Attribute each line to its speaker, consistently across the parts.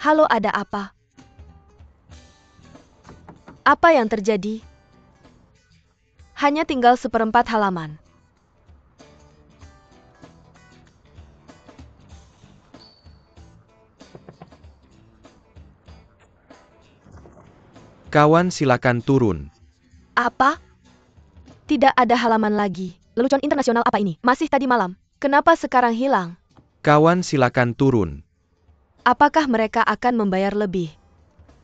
Speaker 1: Halo, ada apa? Apa yang terjadi? Hanya tinggal seperempat halaman.
Speaker 2: Kawan, silakan turun.
Speaker 1: Apa? Tidak ada halaman lagi. Lelucon internasional apa ini? Masih tadi malam. Kenapa sekarang hilang?
Speaker 2: Kawan, silakan turun.
Speaker 1: Apakah mereka akan membayar lebih?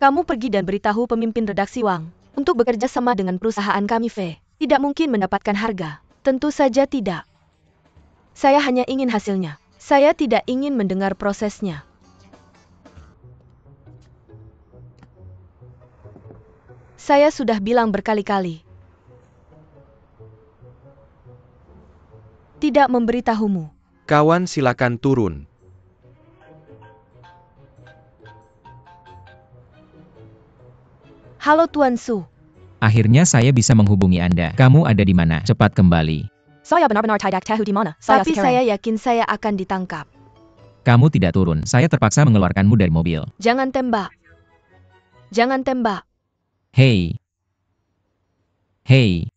Speaker 1: Kamu pergi dan beritahu pemimpin redaksi Wang untuk bekerja sama dengan perusahaan kami, Fe. Tidak mungkin mendapatkan harga. Tentu saja tidak. Saya hanya ingin hasilnya. Saya tidak ingin mendengar prosesnya. Saya sudah bilang berkali-kali. Tidak memberitahumu.
Speaker 2: Kawan, silakan turun.
Speaker 1: Halo Tuan Su.
Speaker 3: Akhirnya saya bisa menghubungi Anda. Kamu ada di mana? Cepat kembali.
Speaker 1: Saya benar-benar tidak tahu di mana. Tapi saya yakin saya akan ditangkap.
Speaker 3: Kamu tidak turun. Saya terpaksa mengeluarkanmu dari mobil.
Speaker 1: Jangan tembak. Jangan tembak.
Speaker 3: Hei. Hei.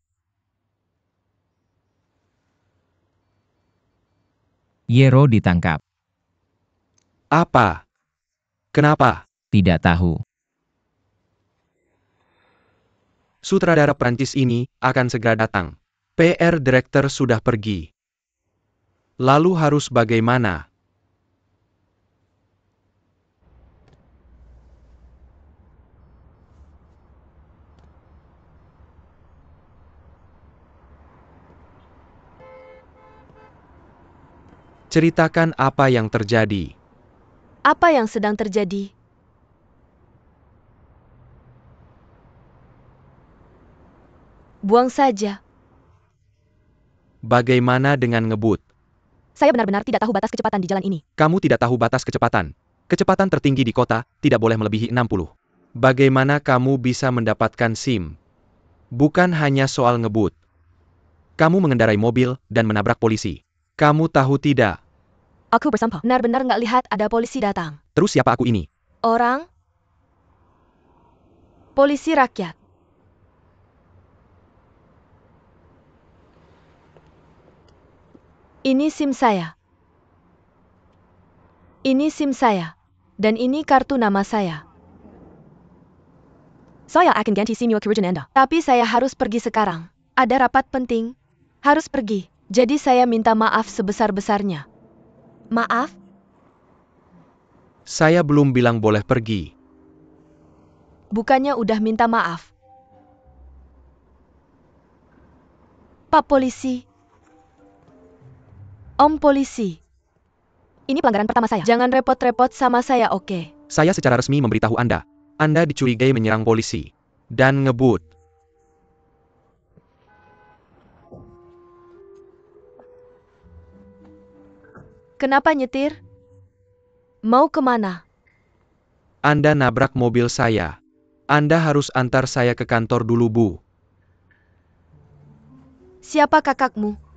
Speaker 3: Yero ditangkap.
Speaker 2: Apa? Kenapa?
Speaker 3: Tidak tahu.
Speaker 2: Sutradara Prancis ini akan segera datang. PR Director sudah pergi. Lalu harus bagaimana? Ceritakan apa yang terjadi.
Speaker 1: Apa yang sedang terjadi? Buang saja.
Speaker 2: Bagaimana dengan ngebut?
Speaker 1: Saya benar-benar tidak tahu batas kecepatan di jalan ini.
Speaker 2: Kamu tidak tahu batas kecepatan. Kecepatan tertinggi di kota tidak boleh melebihi 60. Bagaimana kamu bisa mendapatkan SIM? Bukan hanya soal ngebut. Kamu mengendarai mobil dan menabrak polisi. Kamu tahu tidak?
Speaker 1: Aku bersampah. Benar-benar nggak lihat ada polisi datang.
Speaker 2: Terus siapa aku ini?
Speaker 1: Orang? Polisi rakyat. Ini SIM saya. Ini SIM saya. Dan ini kartu nama saya. Saya akan ganti SIM kerugian Anda. Tapi saya harus pergi sekarang. Ada rapat penting. Harus pergi. Jadi saya minta maaf sebesar-besarnya. Maaf?
Speaker 2: Saya belum bilang boleh pergi.
Speaker 1: Bukannya udah minta maaf. Pak Polisi. Om Polisi. Ini pelanggaran pertama saya. Jangan repot-repot sama saya, oke?
Speaker 2: Saya secara resmi memberitahu Anda. Anda dicurigai menyerang polisi. Dan ngebut.
Speaker 1: Kenapa nyetir? Mau kemana?
Speaker 2: Anda nabrak mobil saya. Anda harus antar saya ke kantor dulu, Bu.
Speaker 1: Siapa kakakmu?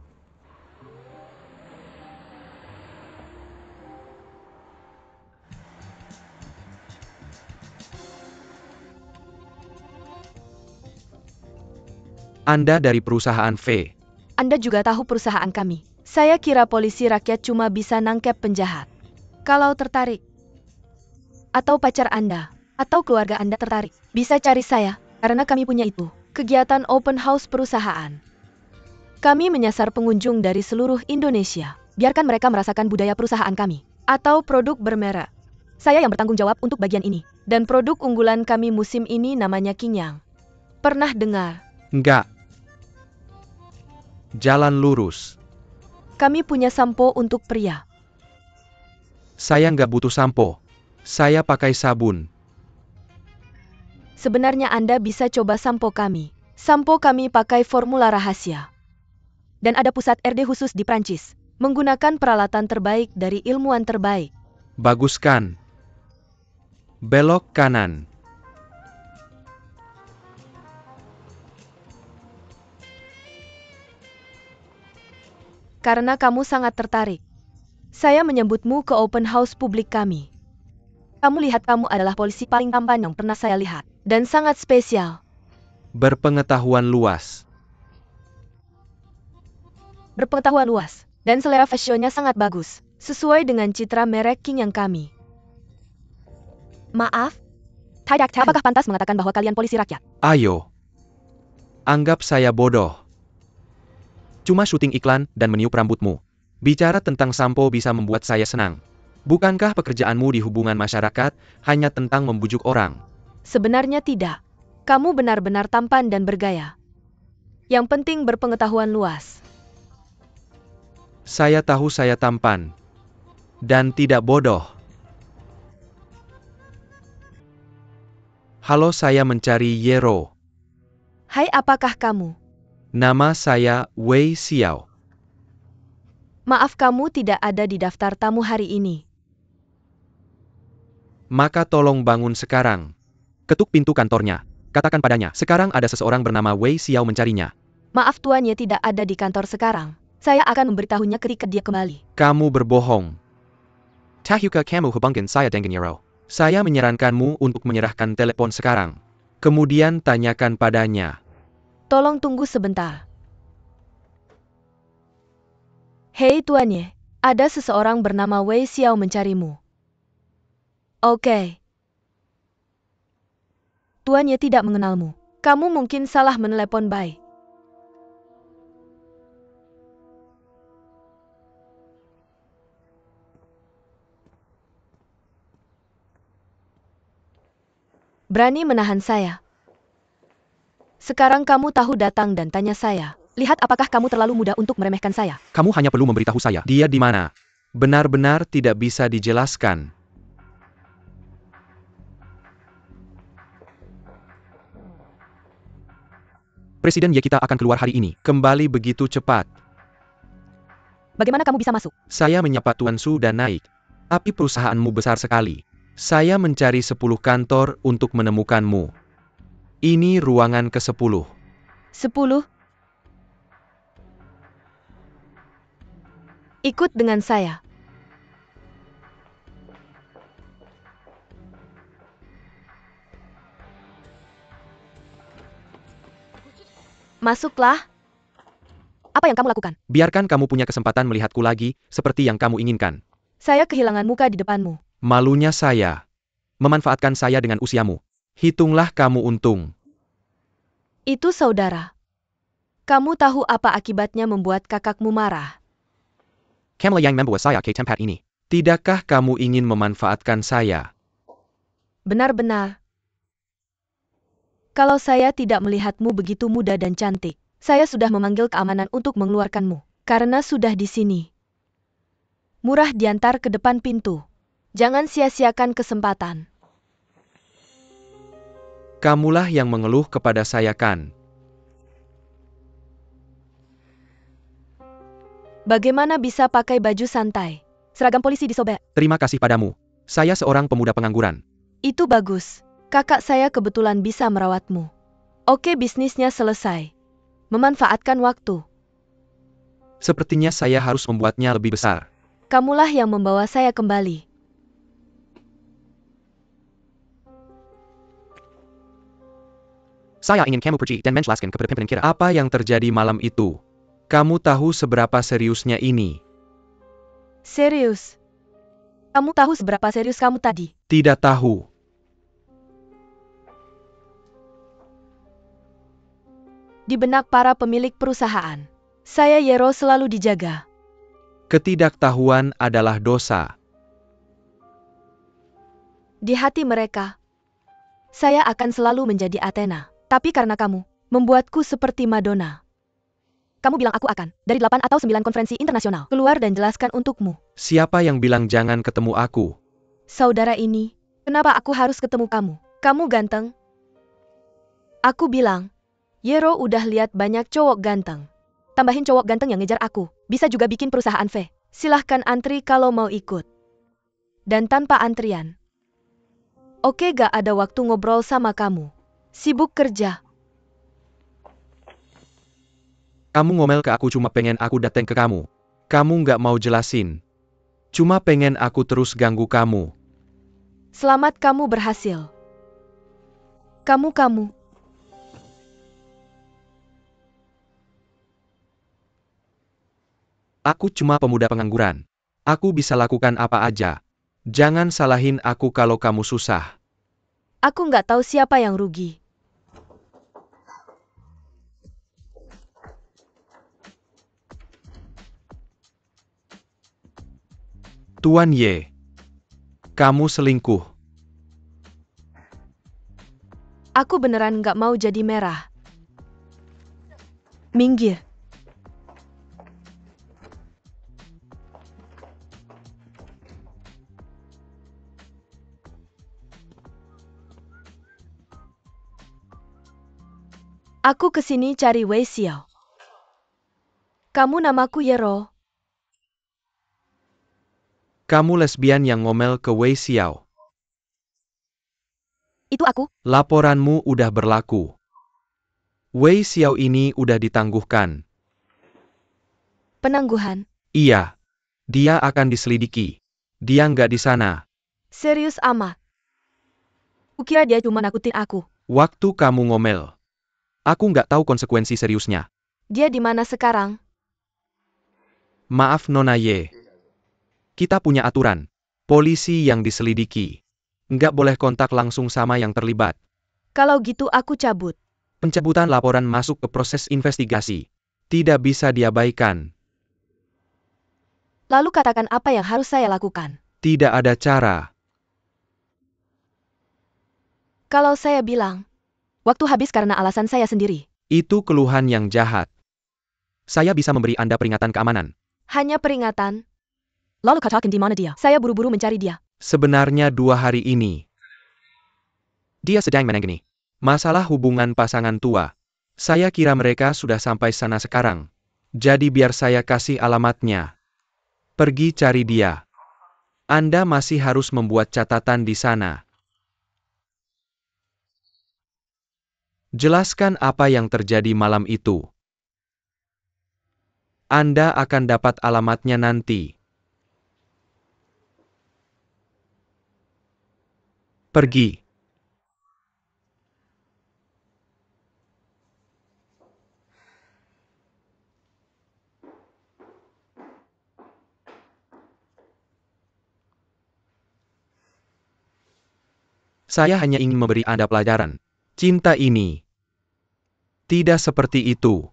Speaker 2: Anda dari perusahaan V.
Speaker 1: Anda juga tahu perusahaan kami. Saya kira polisi rakyat cuma bisa nangkep penjahat. Kalau tertarik, atau pacar Anda, atau keluarga Anda tertarik, bisa cari saya, karena kami punya itu. Kegiatan open house perusahaan. Kami menyasar pengunjung dari seluruh Indonesia. Biarkan mereka merasakan budaya perusahaan kami, atau produk bermerek. Saya yang bertanggung jawab untuk bagian ini. Dan produk unggulan kami musim ini namanya Kinyang. Pernah dengar?
Speaker 2: Enggak. Jalan lurus.
Speaker 1: Kami punya sampo untuk pria.
Speaker 2: Saya nggak butuh sampo. Saya pakai sabun.
Speaker 1: Sebenarnya Anda bisa coba sampo kami. Sampo kami pakai formula rahasia. Dan ada pusat RD khusus di Prancis. Menggunakan peralatan terbaik dari ilmuwan terbaik.
Speaker 2: Bagus kan? Belok kanan.
Speaker 1: Karena kamu sangat tertarik. Saya menyebutmu ke open house publik kami. Kamu lihat kamu adalah polisi paling tampan yang pernah saya lihat. Dan sangat spesial.
Speaker 2: Berpengetahuan luas.
Speaker 1: Berpengetahuan luas. Dan selera fashionnya sangat bagus. Sesuai dengan citra merek King yang kami. Maaf? Apakah pantas mengatakan bahwa kalian polisi rakyat?
Speaker 2: Ayo. Anggap saya bodoh. Cuma syuting iklan dan meniup rambutmu. Bicara tentang sampo bisa membuat saya senang. Bukankah pekerjaanmu di hubungan masyarakat hanya tentang membujuk orang?
Speaker 1: Sebenarnya tidak. Kamu benar-benar tampan dan bergaya. Yang penting berpengetahuan luas.
Speaker 2: Saya tahu saya tampan. Dan tidak bodoh. Halo, saya mencari Yero.
Speaker 1: Hai, apakah kamu?
Speaker 2: Nama saya Wei Xiao.
Speaker 1: Maaf, kamu tidak ada di daftar tamu hari ini.
Speaker 2: Maka tolong bangun sekarang. Ketuk pintu kantornya. Katakan padanya, sekarang ada seseorang bernama Wei Xiao mencarinya.
Speaker 1: Maaf, tuannya tidak ada di kantor sekarang. Saya akan memberitahunya ketika dia kembali.
Speaker 2: Kamu berbohong. Tahuka kamu hubungkan saya dengan Yero. Saya menyarankanmu untuk menyerahkan telepon sekarang. Kemudian tanyakan padanya.
Speaker 1: Tolong tunggu sebentar. Hei tuannya, ada seseorang bernama Wei Xiao mencarimu. Oke. Tuannya tidak mengenalmu. Kamu mungkin salah menelepon Bai. Berani menahan saya. Sekarang kamu tahu datang dan tanya saya. Lihat apakah kamu terlalu mudah untuk meremehkan saya.
Speaker 2: Kamu hanya perlu memberitahu saya. Dia di mana? Benar-benar tidak bisa dijelaskan. Presiden kita akan keluar hari ini. Kembali begitu cepat.
Speaker 1: Bagaimana kamu bisa masuk?
Speaker 2: Saya menyapa Tuan Su dan naik. Tapi perusahaanmu besar sekali. Saya mencari 10 kantor untuk menemukanmu. Ini ruangan ke-10.
Speaker 1: 10. Ikut dengan saya. Masuklah. Apa yang kamu lakukan?
Speaker 2: Biarkan kamu punya kesempatan melihatku lagi, seperti yang kamu inginkan.
Speaker 1: Saya kehilangan muka di depanmu.
Speaker 2: Malunya saya. Memanfaatkan saya dengan usiamu. Hitunglah kamu untung.
Speaker 1: Itu saudara. Kamu tahu apa akibatnya membuat kakakmu marah?
Speaker 2: Kamu yang membawa saya ke tempat ini. Tidakkah kamu ingin memanfaatkan saya?
Speaker 1: Benar-benar. Kalau saya tidak melihatmu begitu muda dan cantik, saya sudah memanggil keamanan untuk mengeluarkanmu. Karena sudah di sini. Murah diantar ke depan pintu. Jangan sia-siakan kesempatan.
Speaker 2: Kamulah yang mengeluh kepada saya kan?
Speaker 1: Bagaimana bisa pakai baju santai? Seragam polisi disobek.
Speaker 2: Terima kasih padamu. Saya seorang pemuda pengangguran.
Speaker 1: Itu bagus. Kakak saya kebetulan bisa merawatmu. Oke, bisnisnya selesai. Memanfaatkan waktu.
Speaker 2: Sepertinya saya harus membuatnya lebih besar.
Speaker 1: Kamulah yang membawa saya kembali.
Speaker 2: Saya ingin kamu pergi dan menjelaskan kepada pimpinan kita apa yang terjadi malam itu. Kamu tahu seberapa seriusnya ini?
Speaker 1: Serius? Kamu tahu seberapa serius kamu tadi?
Speaker 2: Tidak tahu.
Speaker 1: Di benak para pemilik perusahaan, saya Yero selalu dijaga.
Speaker 2: Ketidaktahuan adalah dosa.
Speaker 1: Di hati mereka, saya akan selalu menjadi Athena. Tapi karena kamu, membuatku seperti Madonna. Kamu bilang aku akan, dari 8 atau 9 konferensi internasional, keluar dan jelaskan untukmu.
Speaker 2: Siapa yang bilang jangan ketemu aku?
Speaker 1: Saudara ini, kenapa aku harus ketemu kamu? Kamu ganteng. Aku bilang, Yero udah lihat banyak cowok ganteng. Tambahin cowok ganteng yang ngejar aku, bisa juga bikin perusahaan V. Silahkan antri kalau mau ikut. Dan tanpa antrian. Oke, gak ada waktu ngobrol sama kamu. Sibuk kerja.
Speaker 2: Kamu ngomel ke aku cuma pengen aku datang ke kamu. Kamu nggak mau jelasin. Cuma pengen aku terus ganggu kamu.
Speaker 1: Selamat kamu berhasil. Kamu.
Speaker 2: Aku cuma pemuda pengangguran. Aku bisa lakukan apa aja. Jangan salahin aku kalau kamu susah.
Speaker 1: Aku nggak tahu siapa yang rugi.
Speaker 2: Tuan Ye, kamu selingkuh.
Speaker 1: Aku beneran nggak mau jadi merah. Minggir. Aku kesini cari Wei Xiao. Kamu namaku Yero.
Speaker 2: Kamu lesbian yang ngomel ke Wei Xiao.
Speaker 1: Itu aku.
Speaker 2: Laporanmu udah berlaku. Wei Xiao ini udah ditangguhkan.
Speaker 1: Penangguhan.
Speaker 2: Iya. Dia akan diselidiki. Dia nggak di sana.
Speaker 1: Serius amat. Kukira dia cuma nakutin aku.
Speaker 2: Waktu kamu ngomel. Aku nggak tahu konsekuensi seriusnya.
Speaker 1: Dia di mana sekarang?
Speaker 2: Maaf Nona Ye. Kita punya aturan. Polisi yang diselidiki. Nggak boleh kontak langsung sama yang terlibat.
Speaker 1: Kalau gitu aku cabut.
Speaker 2: Pencabutan laporan masuk ke proses investigasi. Tidak bisa diabaikan.
Speaker 1: Lalu katakan apa yang harus saya lakukan.
Speaker 2: Tidak ada cara.
Speaker 1: Kalau saya bilang, waktu habis karena alasan saya sendiri.
Speaker 2: Itu keluhan yang jahat. Saya bisa memberi Anda peringatan keamanan.
Speaker 1: Hanya peringatan. Lalu katakan di mana dia? Saya buru-buru mencari dia.
Speaker 2: Sebenarnya 2 hari ini. Dia sedang menangani masalah hubungan pasangan tua. Saya kira mereka sudah sampai sana sekarang. Jadi biar saya kasih alamatnya. Pergi cari dia. Anda masih harus membuat catatan di sana. Jelaskan apa yang terjadi malam itu. Anda akan dapat alamatnya nanti. Pergi. Saya hanya ingin memberi Anda pelajaran. Cinta ini tidak seperti itu.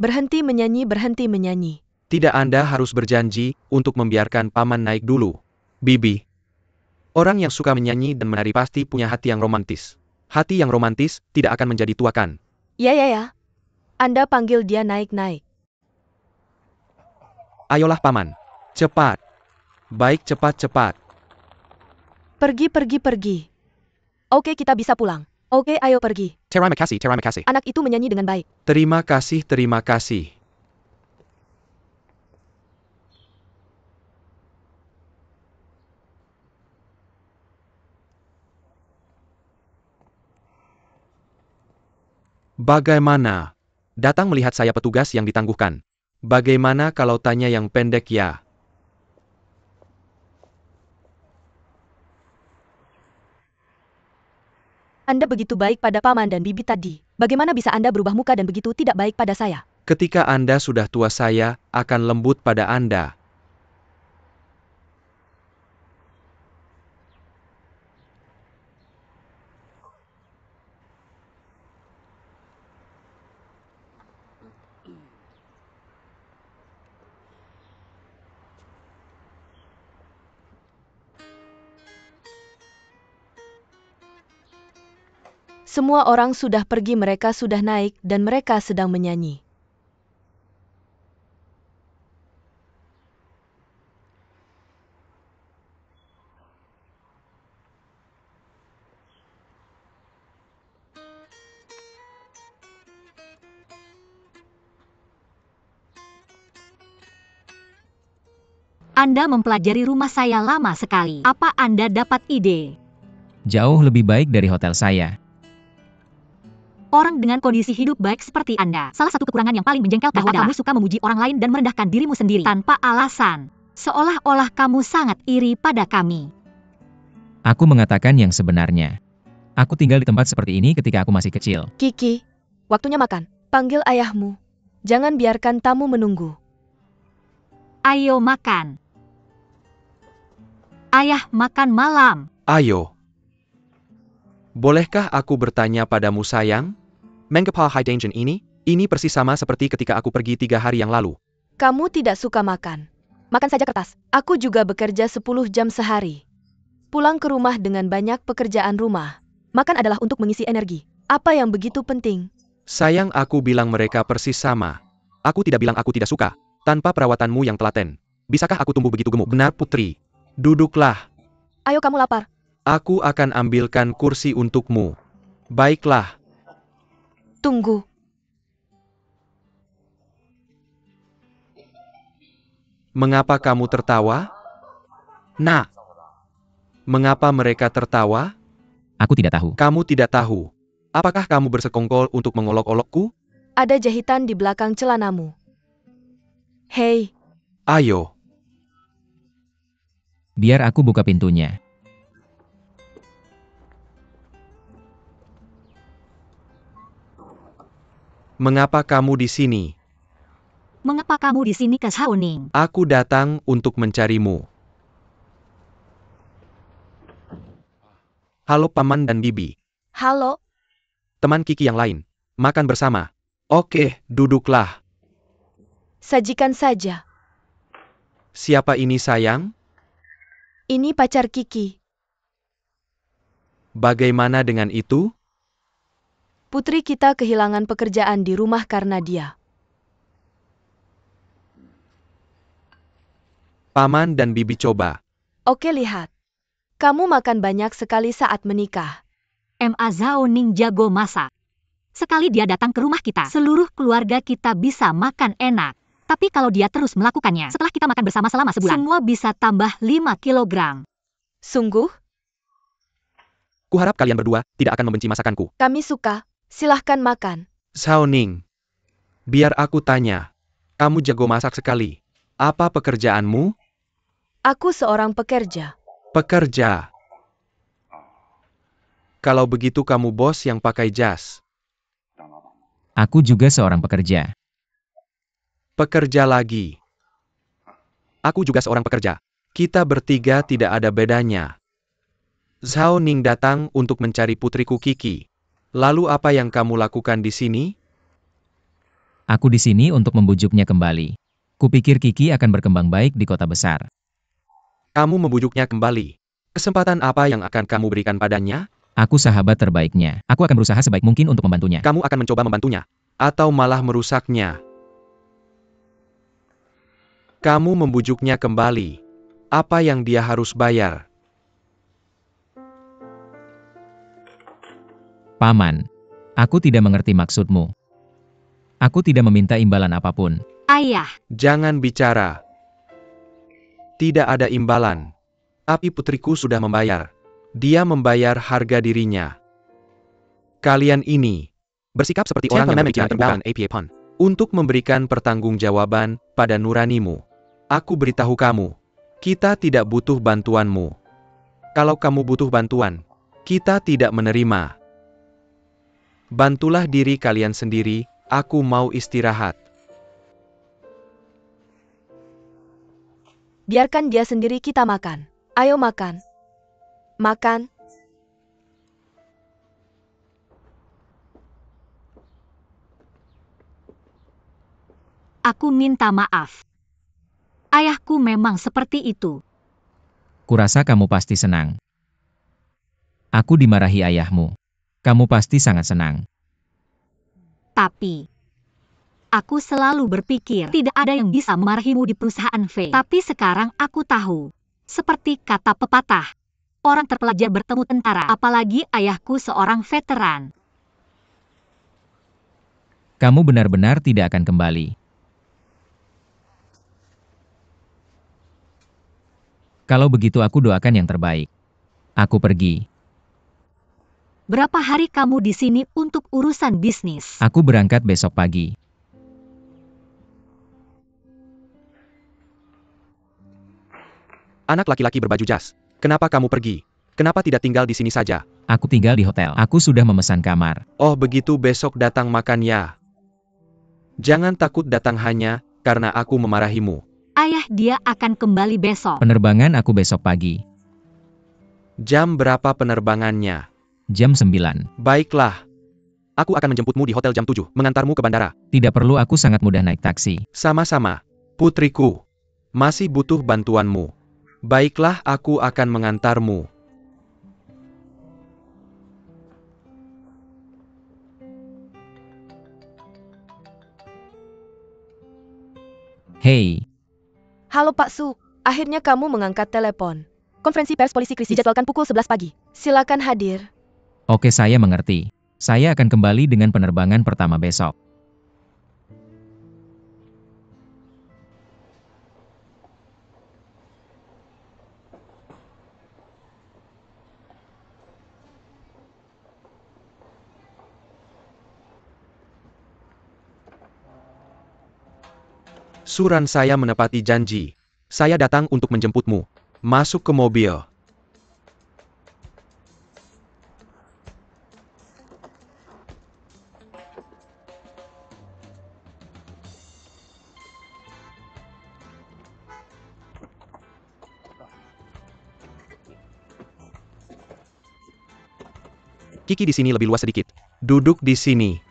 Speaker 1: Berhenti menyanyi.
Speaker 2: Tidak, Anda harus berjanji untuk membiarkan paman naik dulu. Bibi. Orang yang suka menyanyi dan menari pasti punya hati yang romantis. Hati yang romantis tidak akan menjadi tuakan.
Speaker 1: Ya. Anda panggil dia naik-naik.
Speaker 2: Ayolah paman. Cepat. Baik, cepat-cepat.
Speaker 1: Pergi. Oke, kita bisa pulang. Oke, ayo pergi.
Speaker 2: Terima kasih.
Speaker 1: Anak itu menyanyi dengan baik.
Speaker 2: Terima kasih. Bagaimana? Datang melihat saya petugas yang ditangguhkan. Bagaimana kalau tanya yang pendek ya?
Speaker 1: Anda begitu baik pada paman dan bibi tadi. Bagaimana bisa Anda berubah muka dan begitu tidak baik pada saya?
Speaker 2: Ketika Anda sudah tua saya akan lembut pada Anda.
Speaker 1: Semua orang sudah pergi, mereka sudah naik dan mereka sedang menyanyi.
Speaker 4: Anda mempelajari rumah saya lama sekali. Apa Anda dapat ide?
Speaker 3: Jauh lebih baik dari hotel saya.
Speaker 4: Orang dengan kondisi hidup baik seperti Anda, salah satu kekurangan yang paling menjengkelkan bahwa kamu suka memuji orang lain dan merendahkan dirimu sendiri tanpa alasan. Seolah-olah kamu sangat iri pada kami.
Speaker 3: Aku mengatakan yang sebenarnya. Aku tinggal di tempat seperti ini ketika aku masih kecil.
Speaker 1: Kiki, waktunya makan. Panggil ayahmu. Jangan biarkan tamu menunggu.
Speaker 4: Ayo makan. Ayah makan malam.
Speaker 2: Ayo. Bolehkah aku bertanya padamu sayang? Mengapa Haidengen ini persis sama seperti ketika aku pergi 3 hari yang lalu.
Speaker 1: Kamu tidak suka makan. Makan saja kertas. Aku juga bekerja 10 jam sehari. Pulang ke rumah dengan banyak pekerjaan rumah. Makan adalah untuk mengisi energi. Apa yang begitu penting?
Speaker 2: Sayang, aku bilang mereka persis sama. Aku tidak bilang aku tidak suka. Tanpa perawatanmu yang telaten. Bisakah aku tumbuh begitu gemuk? Benar putri. Duduklah.
Speaker 1: Ayo, kamu lapar.
Speaker 2: Aku akan ambilkan kursi untukmu. Baiklah.
Speaker 1: Tunggu.
Speaker 2: Mengapa kamu tertawa? Nak. Mengapa mereka tertawa?
Speaker 3: Aku tidak tahu.
Speaker 2: Kamu tidak tahu. Apakah kamu bersekongkol untuk mengolok-olokku?
Speaker 1: Ada jahitan di belakang celanamu. Hei,
Speaker 2: Ayo.
Speaker 3: Biar aku buka pintunya.
Speaker 2: Mengapa kamu di sini?
Speaker 4: Mengapa kamu di sini, Shaoning?
Speaker 2: Aku datang untuk mencarimu. Halo Paman dan Bibi.
Speaker 1: halo.
Speaker 2: Teman Kiki yang lain. Makan bersama. Oke, duduklah.
Speaker 1: Sajikan saja.
Speaker 2: Siapa ini sayang?
Speaker 1: Ini pacar Kiki.
Speaker 2: Bagaimana dengan itu?
Speaker 1: Putri kita kehilangan pekerjaan di rumah karena dia.
Speaker 2: Paman dan Bibi coba.
Speaker 1: Oke, lihat. Kamu makan banyak sekali saat menikah.
Speaker 4: Ma Shaoning jago masak. Sekali dia datang ke rumah kita, seluruh keluarga kita bisa makan enak. Tapi kalau dia terus melakukannya, setelah kita makan bersama selama sebulan, semua bisa tambah 5 kilogram.
Speaker 1: Sungguh?
Speaker 2: Kuharap kalian berdua tidak akan membenci masakanku.
Speaker 1: Kami suka. Silahkan makan.
Speaker 2: Shaoning. Biar aku tanya. Kamu jago masak sekali. Apa pekerjaanmu?
Speaker 1: Aku seorang pekerja.
Speaker 2: Pekerja. Kalau begitu kamu bos yang pakai jas.
Speaker 3: Aku juga seorang pekerja.
Speaker 2: Pekerja lagi. Aku juga seorang pekerja. Kita bertiga tidak ada bedanya. Zhao Ning datang untuk mencari putriku Kiki. Lalu apa yang kamu lakukan di sini?
Speaker 3: Aku di sini untuk membujuknya kembali. Kupikir Kiki akan berkembang baik di kota besar.
Speaker 2: Kamu membujuknya kembali. Kesempatan apa yang akan kamu berikan padanya?
Speaker 3: Aku sahabat terbaiknya. Aku akan berusaha sebaik mungkin untuk membantunya.
Speaker 2: Kamu akan mencoba membantunya. Atau malah merusaknya. Kamu membujuknya kembali. Apa yang dia harus bayar?
Speaker 3: Paman, aku tidak mengerti maksudmu. Aku tidak meminta imbalan apapun.
Speaker 4: Ayah,
Speaker 2: Jangan bicara. Tidak ada imbalan. Tapi putriku sudah membayar. Dia membayar harga dirinya. Kalian ini bersikap seperti orang yang berbicara bukan apa-apa. Untuk memberikan pertanggungjawaban pada nuranimu. Aku beritahu kamu, kita tidak butuh bantuanmu. Kalau kamu butuh bantuan, kita tidak menerima. Bantulah diri kalian sendiri, aku mau istirahat.
Speaker 1: Biarkan dia sendiri, kita makan. Ayo makan. Makan.
Speaker 4: aku minta maaf. Ayahku memang seperti itu.
Speaker 3: Kurasa kamu pasti senang. Aku dimarahi ayahmu. Kamu pasti sangat senang.
Speaker 4: Tapi, aku selalu berpikir tidak ada yang bisa memarahimu di perusahaan V. Tapi sekarang aku tahu. Seperti kata pepatah, orang terpelajar bertemu tentara, apalagi ayahku seorang veteran.
Speaker 3: Kamu benar-benar tidak akan kembali. Kalau begitu aku doakan yang terbaik. Aku pergi.
Speaker 4: Berapa hari kamu di sini untuk urusan bisnis?
Speaker 3: Aku berangkat besok pagi.
Speaker 2: Anak laki-laki berbaju jas. Kenapa kamu pergi? Kenapa tidak tinggal di sini saja?
Speaker 3: Aku tinggal di hotel. Aku sudah memesan kamar.
Speaker 2: Oh begitu, besok datang makan ya. Jangan takut datang hanya karena aku memarahimu.
Speaker 4: Ayah, dia akan kembali besok.
Speaker 3: Penerbangan aku besok pagi.
Speaker 2: Jam berapa penerbangannya?
Speaker 3: Jam 9.
Speaker 2: Baiklah. Aku akan menjemputmu di hotel jam 7, mengantarmu ke bandara.
Speaker 3: Tidak perlu, aku sangat mudah naik taksi.
Speaker 2: Sama-sama, putriku. Masih butuh bantuanmu. Baiklah, aku akan mengantarmu.
Speaker 3: Hei,
Speaker 1: Halo Pak Su, akhirnya kamu mengangkat telepon. Konferensi pers polisi Chris dijadwalkan pukul 11 pagi. Silakan hadir.
Speaker 3: oke, saya mengerti. Saya akan kembali dengan penerbangan pertama besok.
Speaker 2: Suran, saya menepati janji. Saya datang untuk menjemputmu. Masuk ke mobil. Kiki di sini lebih luas sedikit. Duduk di sini.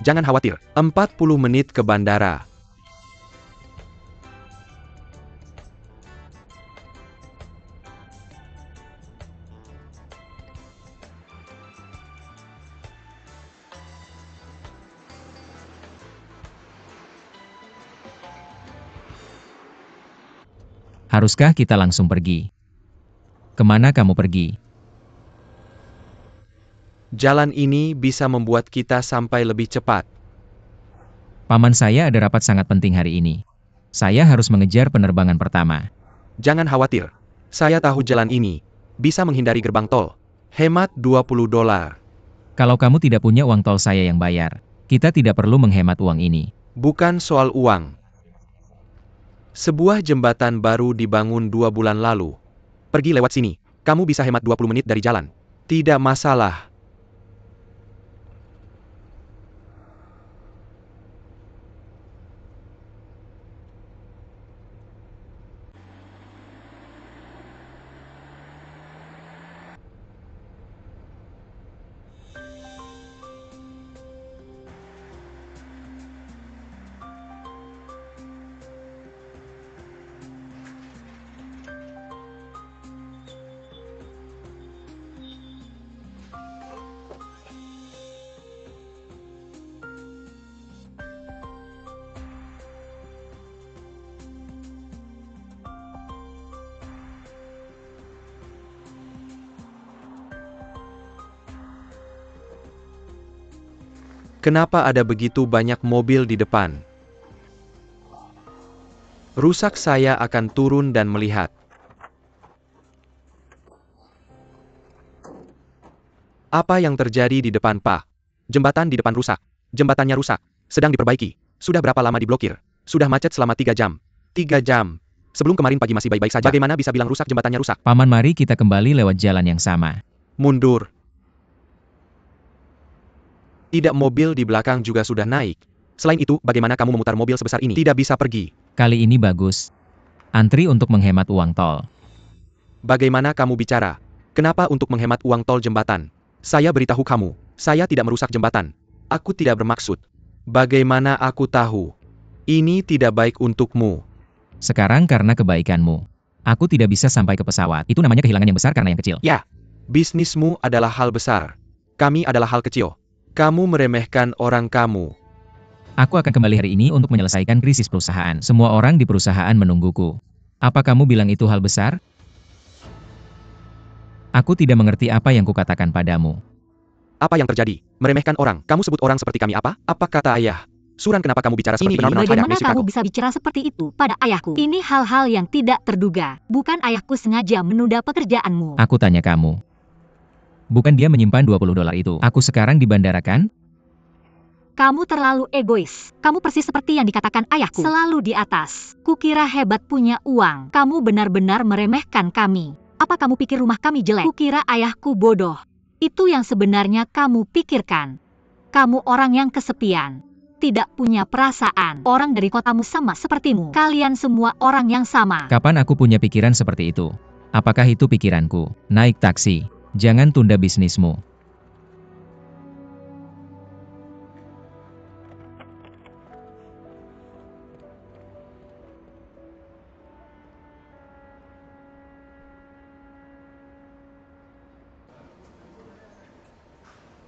Speaker 2: Jangan khawatir, 40 menit ke bandara.
Speaker 3: Haruskah kita langsung pergi? Kemana kamu pergi?
Speaker 2: Jalan ini bisa membuat kita sampai lebih cepat.
Speaker 3: Paman saya ada rapat sangat penting hari ini. Saya harus mengejar penerbangan pertama.
Speaker 2: Jangan khawatir. Saya tahu jalan ini. Bisa menghindari gerbang tol. Hemat $20.
Speaker 3: Kalau kamu tidak punya uang tol, saya yang bayar. Kita tidak perlu menghemat uang ini.
Speaker 2: Bukan soal uang. Sebuah jembatan baru dibangun 2 bulan lalu. Pergi lewat sini. Kamu bisa hemat 20 menit dari jalan. Tidak masalah. Kenapa ada begitu banyak mobil di depan? Rusak, saya akan turun dan melihat. Apa yang terjadi di depan, Pak? Jembatan di depan rusak. Jembatannya rusak. Sedang diperbaiki. Sudah berapa lama diblokir? Sudah macet selama 3 jam. 3 jam. Sebelum kemarin pagi masih baik-baik saja. Bagaimana bisa bilang rusak, jembatannya rusak?
Speaker 3: Paman, mari kita kembali lewat jalan yang sama.
Speaker 2: Mundur. Tidak, mobil di belakang juga sudah naik. Selain itu, bagaimana kamu memutar mobil sebesar ini? Tidak bisa pergi.
Speaker 3: Kali ini bagus. Antri untuk menghemat uang tol.
Speaker 2: Bagaimana kamu bicara? Kenapa untuk menghemat uang tol jembatan? Saya beritahu kamu, saya tidak merusak jembatan. Aku tidak bermaksud. Bagaimana aku tahu? Ini tidak baik untukmu.
Speaker 3: Sekarang karena kebaikanmu. Aku tidak bisa sampai ke pesawat. Itu namanya kehilangan yang besar karena yang kecil.
Speaker 2: Ya, bisnismu adalah hal besar. Kami adalah hal kecil. Kamu meremehkan orang kamu.
Speaker 3: Aku akan kembali hari ini untuk menyelesaikan krisis perusahaan. Semua orang di perusahaan menungguku. Apa kamu bilang itu hal besar? Aku tidak mengerti apa yang kukatakan padamu.
Speaker 2: Apa yang terjadi? Meremehkan orang. Kamu sebut orang seperti kami apa? Apa kata ayah? Suran, kenapa kamu bicara seperti benar-benar cair,
Speaker 4: Bagaimana
Speaker 2: Miss
Speaker 4: kamu
Speaker 2: Chicago?
Speaker 4: bisa bicara seperti itu pada ayahku? Ini hal-hal yang tidak terduga. Bukan ayahku sengaja menunda pekerjaanmu.
Speaker 3: Aku tanya kamu. Bukan dia menyimpan $20 itu. Aku sekarang di bandara kan?
Speaker 4: Kamu terlalu egois. Kamu persis seperti yang dikatakan ayahku. Selalu di atas. Kukira hebat punya uang. Kamu benar-benar meremehkan kami. Apa kamu pikir rumah kami jelek? Kukira ayahku bodoh. Itu yang sebenarnya kamu pikirkan. Kamu orang yang kesepian. Tidak punya perasaan. Orang dari kotamu sama sepertimu. Kalian semua orang yang sama.
Speaker 3: Kapan aku punya pikiran seperti itu? Apakah itu pikiranku? Naik taksi. Jangan tunda bisnismu.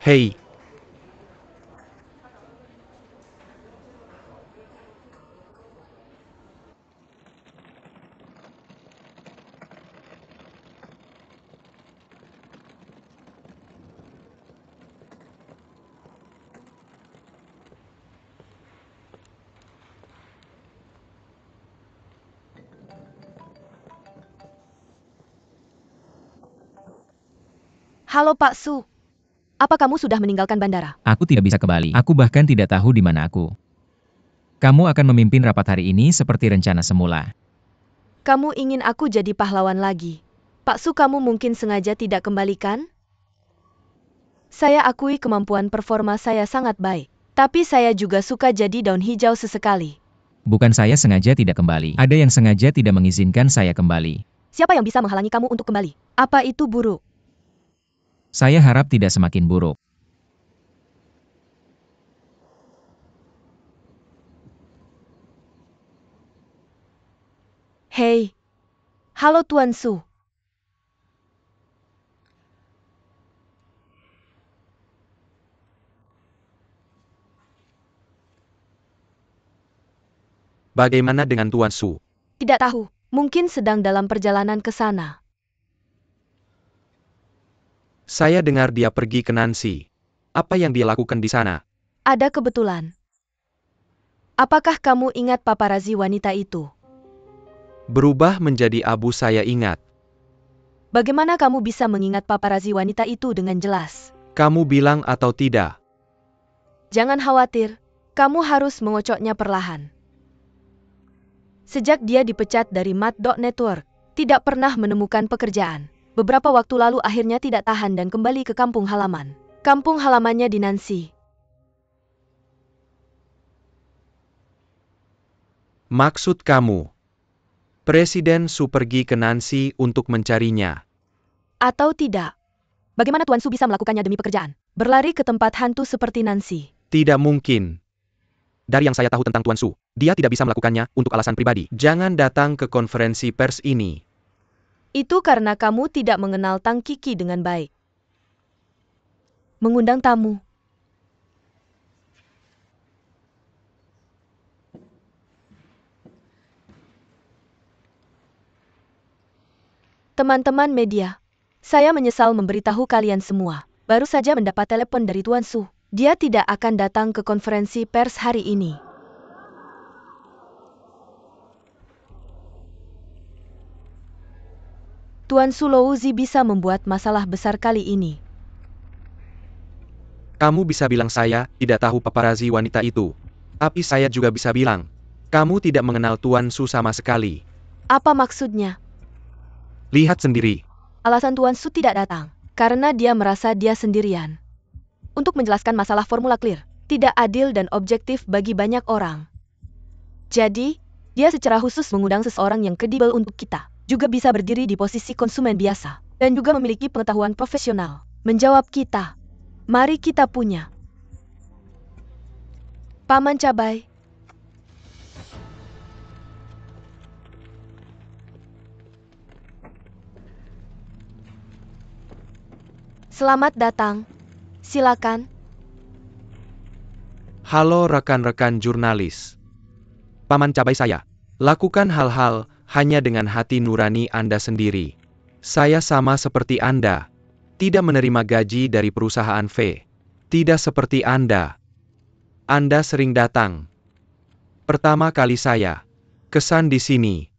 Speaker 2: Hei,
Speaker 1: Halo Pak Su. Apa kamu sudah meninggalkan bandara?
Speaker 3: Aku tidak bisa kembali. Aku bahkan tidak tahu di mana aku. Kamu akan memimpin rapat hari ini seperti rencana semula.
Speaker 1: Kamu ingin aku jadi pahlawan lagi. Pak Su, kamu mungkin sengaja tidak kembalikan? Saya akui kemampuan performa saya sangat baik. Tapi saya juga suka jadi daun hijau sesekali.
Speaker 3: Bukan saya sengaja tidak kembali. Ada yang sengaja tidak mengizinkan saya kembali.
Speaker 1: Siapa yang bisa menghalangi kamu untuk kembali? Apa itu buruk?
Speaker 3: Saya harap tidak semakin buruk.
Speaker 1: Hei. Halo Tuan Su.
Speaker 2: bagaimana dengan Tuan Su?
Speaker 1: Tidak tahu. Mungkin sedang dalam perjalanan ke sana.
Speaker 2: Saya dengar dia pergi ke Nancy. Apa yang dia lakukan di sana?
Speaker 1: Ada kebetulan. Apakah kamu ingat paparazi wanita itu?
Speaker 2: Berubah menjadi abu, saya ingat.
Speaker 1: Bagaimana kamu bisa mengingat paparazi wanita itu dengan jelas?
Speaker 2: Kamu bilang atau tidak?
Speaker 1: Jangan khawatir, kamu harus mengocoknya perlahan. Sejak dia dipecat dari Mad.Network, tidak pernah menemukan pekerjaan. Beberapa waktu lalu akhirnya tidak tahan dan kembali ke kampung halaman. Kampung halamannya di Nancy.
Speaker 2: Maksud kamu, Presiden Su pergi ke Nancy untuk mencarinya?
Speaker 1: Atau tidak? Bagaimana Tuan Su bisa melakukannya demi pekerjaan? Berlari ke tempat hantu seperti Nancy.
Speaker 2: Tidak mungkin. Dari yang saya tahu tentang Tuan Su, dia tidak bisa melakukannya untuk alasan pribadi. Jangan datang ke konferensi pers ini.
Speaker 1: Itu karena kamu tidak mengenal Tang Kiki dengan baik. Mengundang tamu. Teman-teman media, saya menyesal memberitahu kalian semua. Baru saja mendapat telepon dari Tuan Su. Dia tidak akan datang ke konferensi pers hari ini. Tuan Su Louzi bisa membuat masalah besar kali ini.
Speaker 2: Kamu bisa bilang saya tidak tahu paparazi wanita itu. Tapi saya juga bisa bilang, kamu tidak mengenal Tuan Su sama sekali.
Speaker 1: Apa maksudnya?
Speaker 2: Lihat sendiri.
Speaker 1: Alasan Tuan Su tidak datang, karena dia merasa dia sendirian. untuk menjelaskan masalah formula clear. Tidak adil dan objektif bagi banyak orang. Jadi, dia secara khusus mengundang seseorang yang kredibel untuk kita. Juga bisa berdiri di posisi konsumen biasa. Dan juga memiliki pengetahuan profesional. Menjawab kita. Mari kita punya. Paman Cabai. Selamat datang. Silakan.
Speaker 2: Halo rekan-rekan jurnalis. Paman Cabai saya. Lakukan hal-hal hanya dengan hati nurani Anda sendiri. Saya sama seperti Anda. Tidak menerima gaji dari perusahaan V. Tidak seperti Anda. Anda sering datang. Pertama kali saya kesan di sini.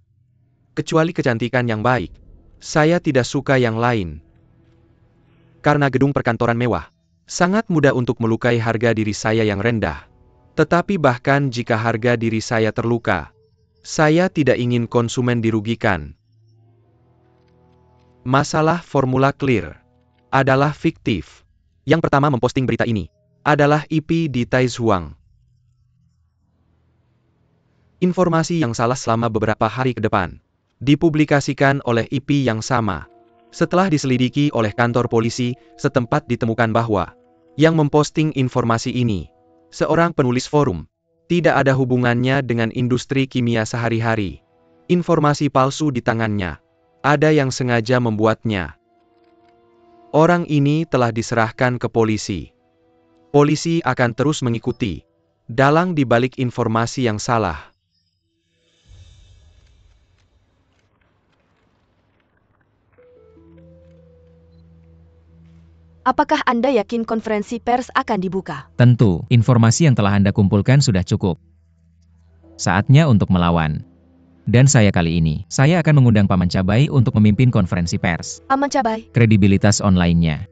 Speaker 2: Kecuali kecantikan yang baik. Saya tidak suka yang lain. Karena gedung perkantoran mewah. Sangat mudah untuk melukai harga diri saya yang rendah. Tetapi bahkan jika harga diri saya terluka, saya tidak ingin konsumen dirugikan. Masalah formula clear adalah fiktif. Yang pertama memposting berita ini adalah IP di Taizuang. Informasi yang salah selama beberapa hari ke depan dipublikasikan oleh IP yang sama. Setelah diselidiki oleh kantor polisi, setempat ditemukan bahwa yang memposting informasi ini, seorang penulis forum, tidak ada hubungannya dengan industri kimia sehari-hari. Informasi palsu di tangannya, ada yang sengaja membuatnya. Orang ini telah diserahkan ke polisi. Polisi akan terus mengikuti dalang di balik informasi yang salah.
Speaker 1: Apakah Anda yakin konferensi pers akan dibuka?
Speaker 3: Tentu, informasi yang telah Anda kumpulkan sudah cukup. Saatnya untuk melawan. Dan saya kali ini, saya akan mengundang Paman Cabai untuk memimpin konferensi pers.
Speaker 1: Paman Cabai.
Speaker 3: Kredibilitas online-nya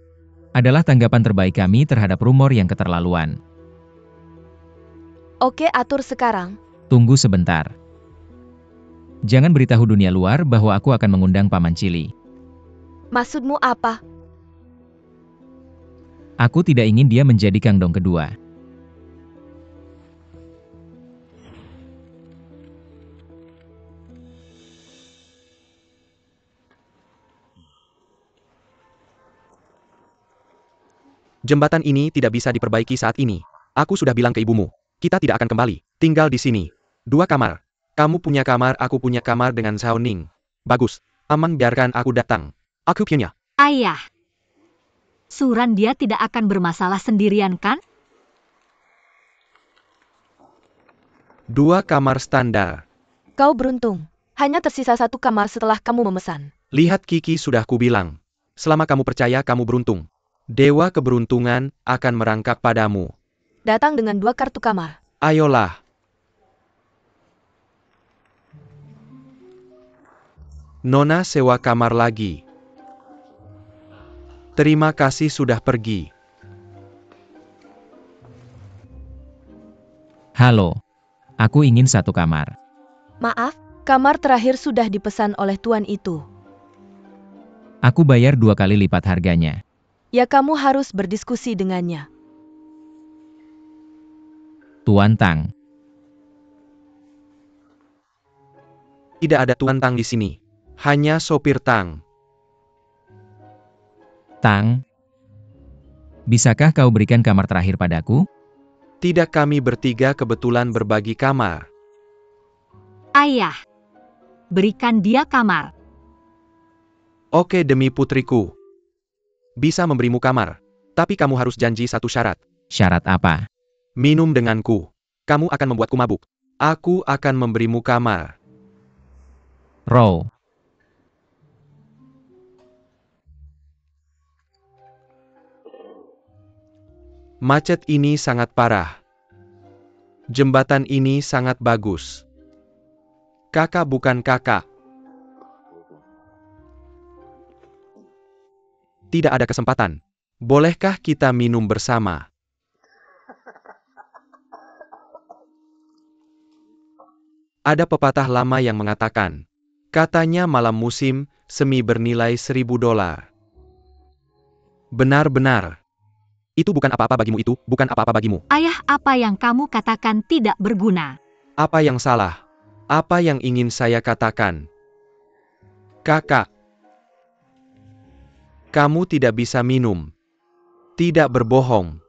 Speaker 3: adalah tanggapan terbaik kami terhadap rumor yang keterlaluan.
Speaker 1: Oke, atur sekarang.
Speaker 3: Tunggu sebentar. Jangan beritahu dunia luar bahwa aku akan mengundang Paman Cili.
Speaker 1: Maksudmu apa?
Speaker 3: Aku tidak ingin dia menjadi Kangdong kedua.
Speaker 2: Jembatan ini tidak bisa diperbaiki saat ini. Aku sudah bilang ke ibumu, kita tidak akan kembali tinggal di sini. 2 kamar. Kamu punya kamar, aku punya kamar dengan Xiao Ning. Bagus. Aman, biarkan aku datang. Aku punya.
Speaker 4: Ayah. Suran dia tidak akan bermasalah sendirian kan?
Speaker 2: 2 kamar standar.
Speaker 1: Kau beruntung. Hanya tersisa 1 kamar setelah kamu memesan.
Speaker 2: Lihat Kiki, sudah kubilang. Selama kamu percaya kamu beruntung, Dewa keberuntungan akan merangkap padamu.
Speaker 1: Datang dengan 2 kartu kamar.
Speaker 2: Ayolah. Nona sewa kamar lagi. Terima kasih sudah pergi.
Speaker 3: Halo. Aku ingin 1 kamar.
Speaker 1: Maaf, kamar terakhir sudah dipesan oleh tuan itu.
Speaker 3: Aku bayar 2 kali lipat harganya.
Speaker 1: Ya, kamu harus berdiskusi dengannya.
Speaker 3: Tuan Tang.
Speaker 2: Tidak ada Tuan Tang di sini. Hanya sopir Tang.
Speaker 3: Tang. Bisakah kau berikan kamar terakhir padaku?
Speaker 2: Tidak, kami bertiga kebetulan berbagi kamar.
Speaker 4: Ayah. Berikan dia kamar.
Speaker 2: Oke demi putriku. Bisa memberimu kamar. Tapi kamu harus janji 1 syarat.
Speaker 3: Syarat apa?
Speaker 2: Minum denganku. Kamu akan membuatku mabuk. Aku akan memberimu kamar.
Speaker 3: Row.
Speaker 2: Macet ini sangat parah. Jembatan ini sangat bagus. Kakak bukan kakak. Tidak ada kesempatan. Bolehkah kita minum bersama? Ada pepatah lama yang mengatakan, katanya malam musim, semi bernilai $1000. Benar-benar. Itu bukan apa-apa bagimu, itu bukan apa-apa bagimu.
Speaker 4: Ayah, apa yang kamu katakan tidak berguna.
Speaker 2: Apa yang salah? Apa yang ingin saya katakan? Kakak, kamu tidak bisa minum. Tidak berbohong.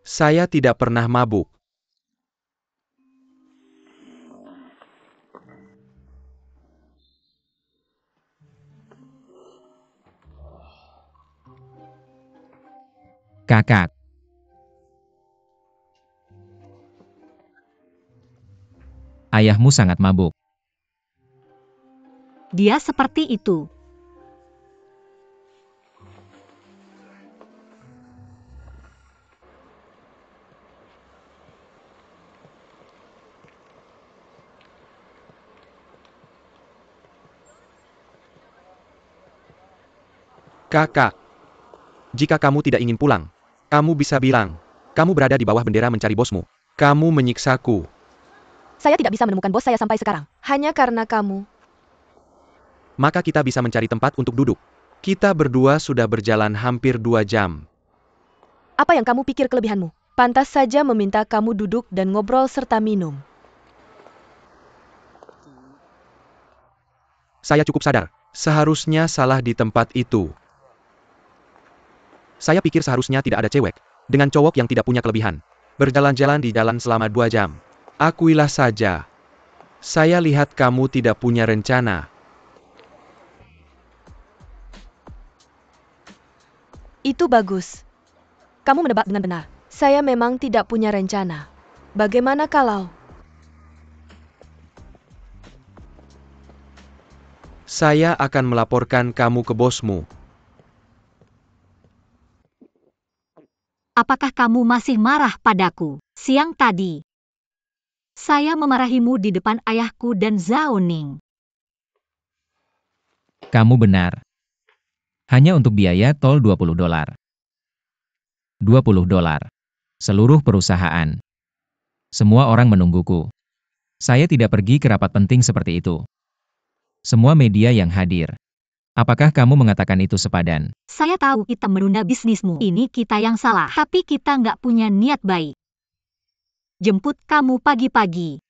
Speaker 2: Saya tidak pernah mabuk.
Speaker 3: Kakak. Ayahmu sangat mabuk.
Speaker 4: Dia seperti itu.
Speaker 2: Kakak, jika kamu tidak ingin pulang, kamu bisa bilang, kamu berada di bawah bendera mencari bosmu. Kamu menyiksaku.
Speaker 1: Saya tidak bisa menemukan bos saya sampai sekarang. Hanya karena kamu.
Speaker 2: Maka kita bisa mencari tempat untuk duduk. Kita berdua sudah berjalan hampir 2 jam.
Speaker 1: Apa yang kamu pikir kelebihanmu? Pantas saja meminta kamu duduk dan ngobrol serta minum.
Speaker 2: Saya cukup sadar, seharusnya salah di tempat itu. Saya pikir seharusnya tidak ada cewek, dengan cowok yang tidak punya kelebihan, berjalan-jalan di jalan selama 2 jam. Akuilah saja. Saya lihat kamu tidak punya rencana.
Speaker 1: Itu bagus. Kamu menebak dengan benar. Saya memang tidak punya rencana. Bagaimana kalau...
Speaker 2: Saya akan melaporkan kamu ke bosmu.
Speaker 4: Apakah kamu masih marah padaku? Siang tadi, saya memarahimu di depan ayahku dan Zhao Ning.
Speaker 3: Kamu benar. Hanya untuk biaya tol $20. $20. Seluruh perusahaan. Semua orang menungguku. Saya tidak pergi ke rapat penting seperti itu. Semua media yang hadir. Apakah kamu mengatakan itu sepadan?
Speaker 4: Saya tahu kita menunda bisnismu. Ini kita yang salah. Tapi kita nggak punya niat baik. Jemput kamu pagi-pagi.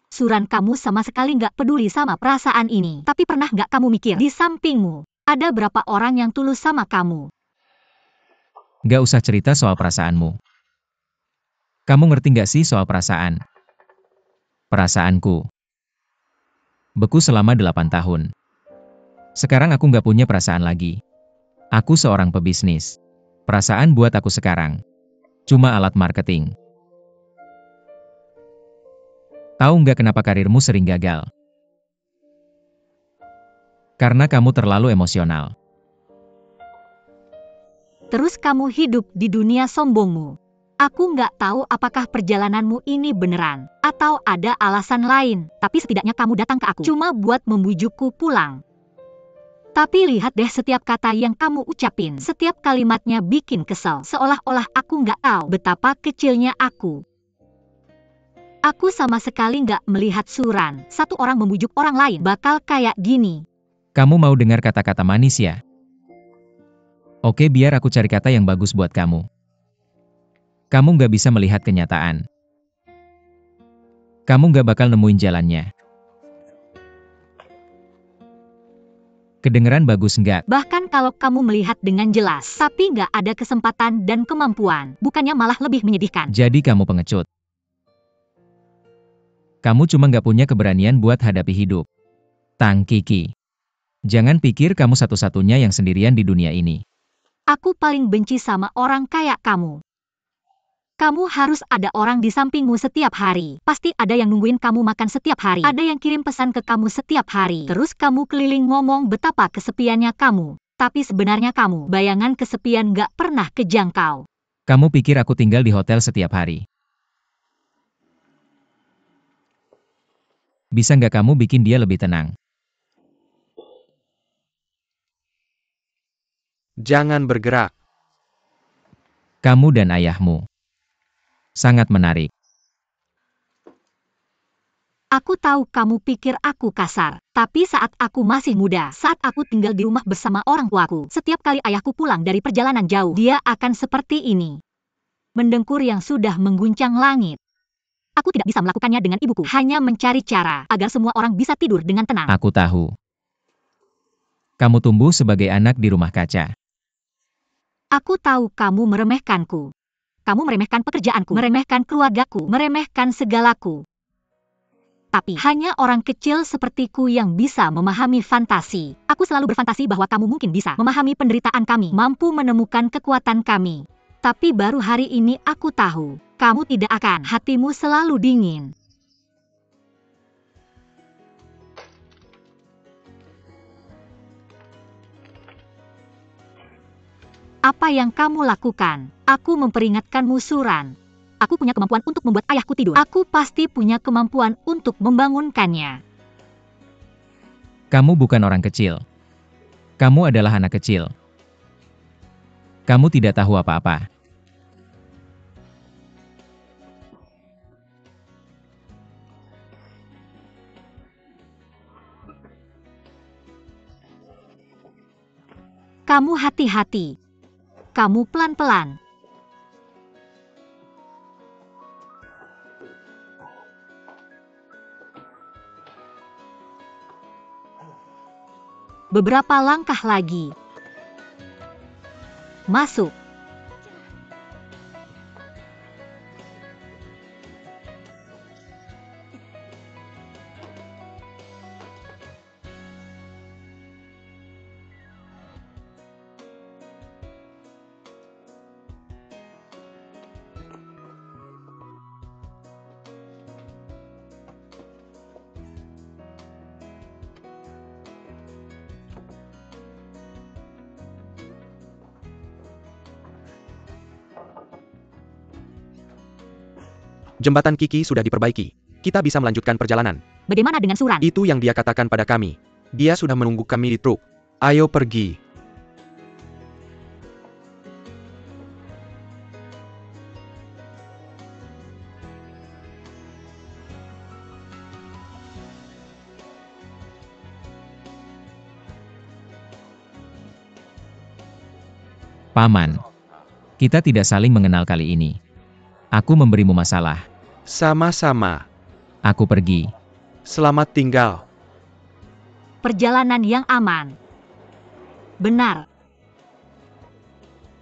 Speaker 4: Suran kamu sama sekali nggak peduli sama perasaan ini. Tapi pernah nggak kamu mikir di sampingmu ada berapa orang yang tulus sama kamu?
Speaker 3: Gak usah cerita soal perasaanmu. Kamu ngerti gak sih soal perasaan? Perasaanku beku selama 8 tahun. Sekarang aku gak punya perasaan lagi. Aku seorang pebisnis. Perasaan buat aku sekarang cuma alat marketing. Tahu nggak kenapa karirmu sering gagal? Karena kamu terlalu emosional.
Speaker 4: Terus kamu hidup di dunia sombongmu. Aku nggak tahu apakah perjalananmu ini beneran, atau ada alasan lain. Tapi setidaknya kamu datang ke aku cuma buat membujukku pulang. Tapi lihat deh setiap kata yang kamu ucapin. Setiap kalimatnya bikin kesel. Seolah-olah aku nggak tahu betapa kecilnya aku. Aku sama sekali nggak melihat Suran. Satu orang membujuk orang lain bakal kayak gini.
Speaker 3: Kamu mau dengar kata-kata manis ya? Oke, biar aku cari kata yang bagus buat kamu. Kamu nggak bisa melihat kenyataan. Kamu nggak bakal nemuin jalannya. Kedengeran bagus nggak?
Speaker 4: Bahkan kalau kamu melihat dengan jelas, tapi nggak ada kesempatan dan kemampuan, bukannya malah lebih menyedihkan.
Speaker 3: Jadi kamu pengecut. Kamu cuma nggak punya keberanian buat hadapi hidup. Tang Kiki. Jangan pikir kamu satu-satunya yang sendirian di dunia ini.
Speaker 4: Aku paling benci sama orang kayak kamu. Kamu harus ada orang di sampingmu setiap hari. Pasti ada yang nungguin kamu makan setiap hari. Ada yang kirim pesan ke kamu setiap hari. Terus kamu keliling ngomong betapa kesepiannya kamu. Tapi sebenarnya kamu, bayangan kesepian gak pernah kejangkau.
Speaker 3: Kamu pikir aku tinggal di hotel setiap hari? Bisa nggak kamu bikin dia lebih tenang?
Speaker 2: Jangan bergerak.
Speaker 3: Kamu dan ayahmu. Sangat menarik.
Speaker 4: Aku tahu kamu pikir aku kasar, tapi saat aku masih muda, saat aku tinggal di rumah bersama orang tuaku, setiap kali ayahku pulang dari perjalanan jauh, dia akan seperti ini. Mendengkur yang sudah mengguncang langit. Aku tidak bisa melakukannya dengan ibuku, hanya mencari cara agar semua orang bisa tidur dengan tenang.
Speaker 3: Aku tahu. Kamu tumbuh sebagai anak di rumah kaca.
Speaker 4: Aku tahu kamu meremehkanku. Kamu meremehkan pekerjaanku, meremehkan keluargaku, meremehkan segalaku. Tapi hanya orang kecil sepertiku yang bisa memahami fantasi. Aku selalu berfantasi bahwa kamu mungkin bisa memahami penderitaan kami, mampu menemukan kekuatan kami. Tapi baru hari ini aku tahu, kamu tidak akan, hatimu selalu dingin. Apa yang kamu lakukan? Aku memperingatkanmu, Suran. Aku punya kemampuan untuk membuat ayahku tidur. Aku pasti punya kemampuan untuk membangunkannya.
Speaker 3: Kamu bukan orang kecil. Kamu adalah anak kecil. Kamu tidak tahu apa-apa.
Speaker 4: Kamu hati-hati. Kamu pelan-pelan. Beberapa langkah lagi. Masuk.
Speaker 2: Jembatan Kiki sudah diperbaiki. Kita bisa melanjutkan perjalanan.
Speaker 4: Bagaimana dengan Suran?
Speaker 2: Itu yang dia katakan pada kami. Dia sudah menunggu kami di truk. Ayo pergi.
Speaker 3: Paman, kita tidak saling mengenal kali ini. Aku memberimu masalah.
Speaker 2: Sama-sama.
Speaker 3: Aku pergi.
Speaker 2: Selamat tinggal.
Speaker 4: Perjalanan yang aman. Benar.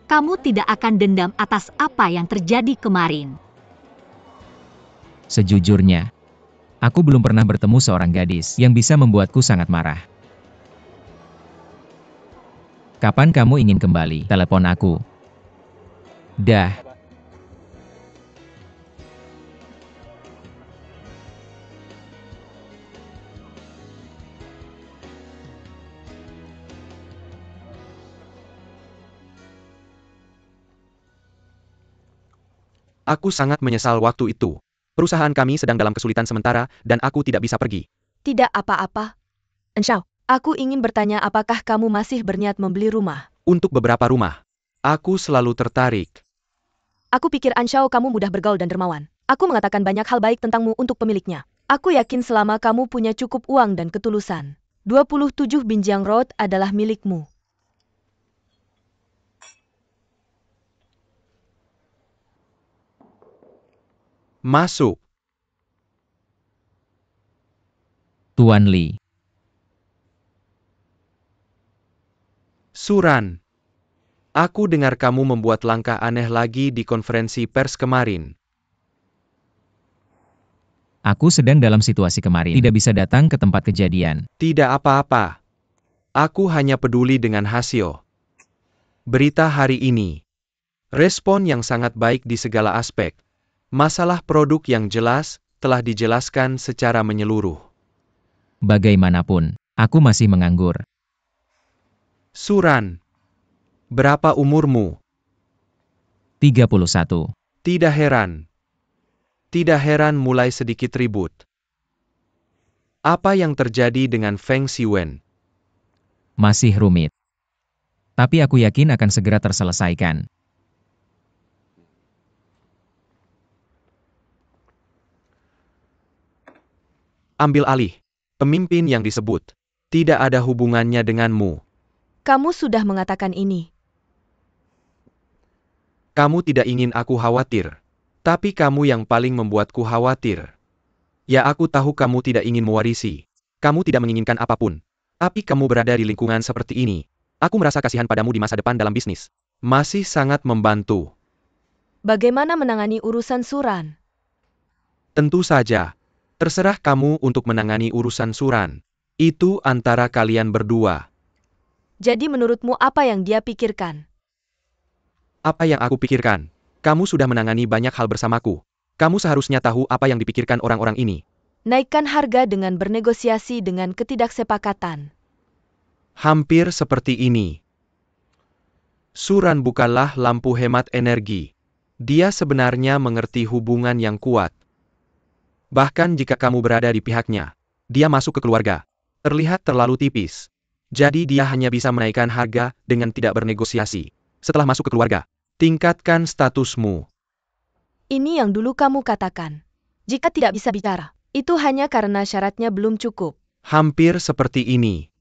Speaker 4: Kamu tidak akan dendam atas apa yang terjadi kemarin.
Speaker 3: Sejujurnya, aku belum pernah bertemu seorang gadis yang bisa membuatku sangat marah. Kapan kamu ingin kembali? Telepon aku. Dah.
Speaker 2: Aku sangat menyesal waktu itu. Perusahaan kami sedang dalam kesulitan sementara, dan aku tidak bisa pergi.
Speaker 1: Tidak apa-apa. Enshao, aku ingin bertanya apakah kamu masih berniat membeli rumah?
Speaker 2: Untuk beberapa rumah, aku selalu tertarik.
Speaker 1: Aku pikir Anshao kamu mudah bergaul dan dermawan. Aku mengatakan banyak hal baik tentangmu untuk pemiliknya. Aku yakin selama kamu punya cukup uang dan ketulusan, 27 Binjang Road adalah milikmu.
Speaker 2: Masuk.
Speaker 3: Tuan Li.
Speaker 2: Suran. Aku dengar kamu membuat langkah aneh lagi di konferensi pers kemarin.
Speaker 3: Aku sedang dalam situasi kemarin. Tidak bisa datang ke tempat kejadian.
Speaker 2: Tidak apa-apa. Aku hanya peduli dengan hasil. Berita hari ini. Respon yang sangat baik di segala aspek. Masalah produk yang jelas telah dijelaskan secara menyeluruh.
Speaker 3: Bagaimanapun, aku masih menganggur.
Speaker 2: Suran. Berapa umurmu?
Speaker 3: 31.
Speaker 2: Tidak heran. Tidak heran mulai sedikit ribut. Apa yang terjadi dengan Feng Xiwen?
Speaker 3: Masih rumit. Tapi aku yakin akan segera terselesaikan.
Speaker 2: Ambil alih. Pemimpin yang disebut tidak ada hubungannya denganmu.
Speaker 1: Kamu sudah mengatakan ini.
Speaker 2: Kamu tidak ingin aku khawatir. Tapi kamu yang paling membuatku khawatir. Ya, aku tahu kamu tidak ingin mewarisi. Kamu tidak menginginkan apapun. Tapi kamu berada di lingkungan seperti ini. Aku merasa kasihan padamu di masa depan dalam bisnis. Masih sangat membantu.
Speaker 1: Bagaimana menangani urusan Suran?
Speaker 2: Tentu saja. Terserah kamu untuk menangani urusan Suran. Itu antara kalian berdua.
Speaker 1: Jadi menurutmu apa yang dia pikirkan?
Speaker 2: Apa yang aku pikirkan? Kamu sudah menangani banyak hal bersamaku. Kamu seharusnya tahu apa yang dipikirkan orang-orang ini.
Speaker 1: Naikkan harga dengan bernegosiasi dengan ketidaksepakatan.
Speaker 2: Hampir seperti ini. Suran bukanlah lampu hemat energi. Dia sebenarnya mengerti hubungan yang kuat. Bahkan jika kamu berada di pihaknya, dia masuk ke keluarga. Terlihat terlalu tipis. Jadi dia hanya bisa menaikkan harga dengan tidak bernegosiasi. Setelah masuk ke keluarga, tingkatkan statusmu.
Speaker 1: Ini yang dulu kamu katakan. Jika tidak bisa bicara, itu hanya karena syaratnya belum cukup.
Speaker 2: Hampir seperti ini.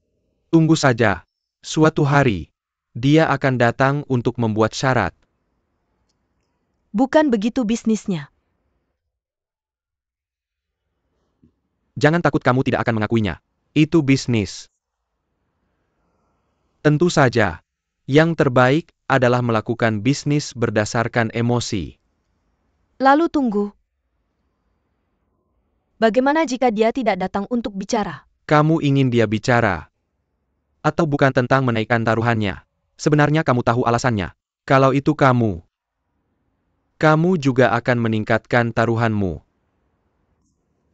Speaker 2: Tunggu saja. Suatu hari, dia akan datang untuk membuat syarat.
Speaker 1: Bukan begitu bisnisnya.
Speaker 2: Jangan takut kamu tidak akan mengakuinya. Itu bisnis. Tentu saja, yang terbaik adalah melakukan bisnis berdasarkan emosi.
Speaker 1: Lalu tunggu. Bagaimana jika dia tidak datang untuk bicara?
Speaker 2: Kamu ingin dia bicara. Atau bukan tentang menaikkan taruhannya. Sebenarnya kamu tahu alasannya. Kalau itu kamu juga akan meningkatkan taruhanmu.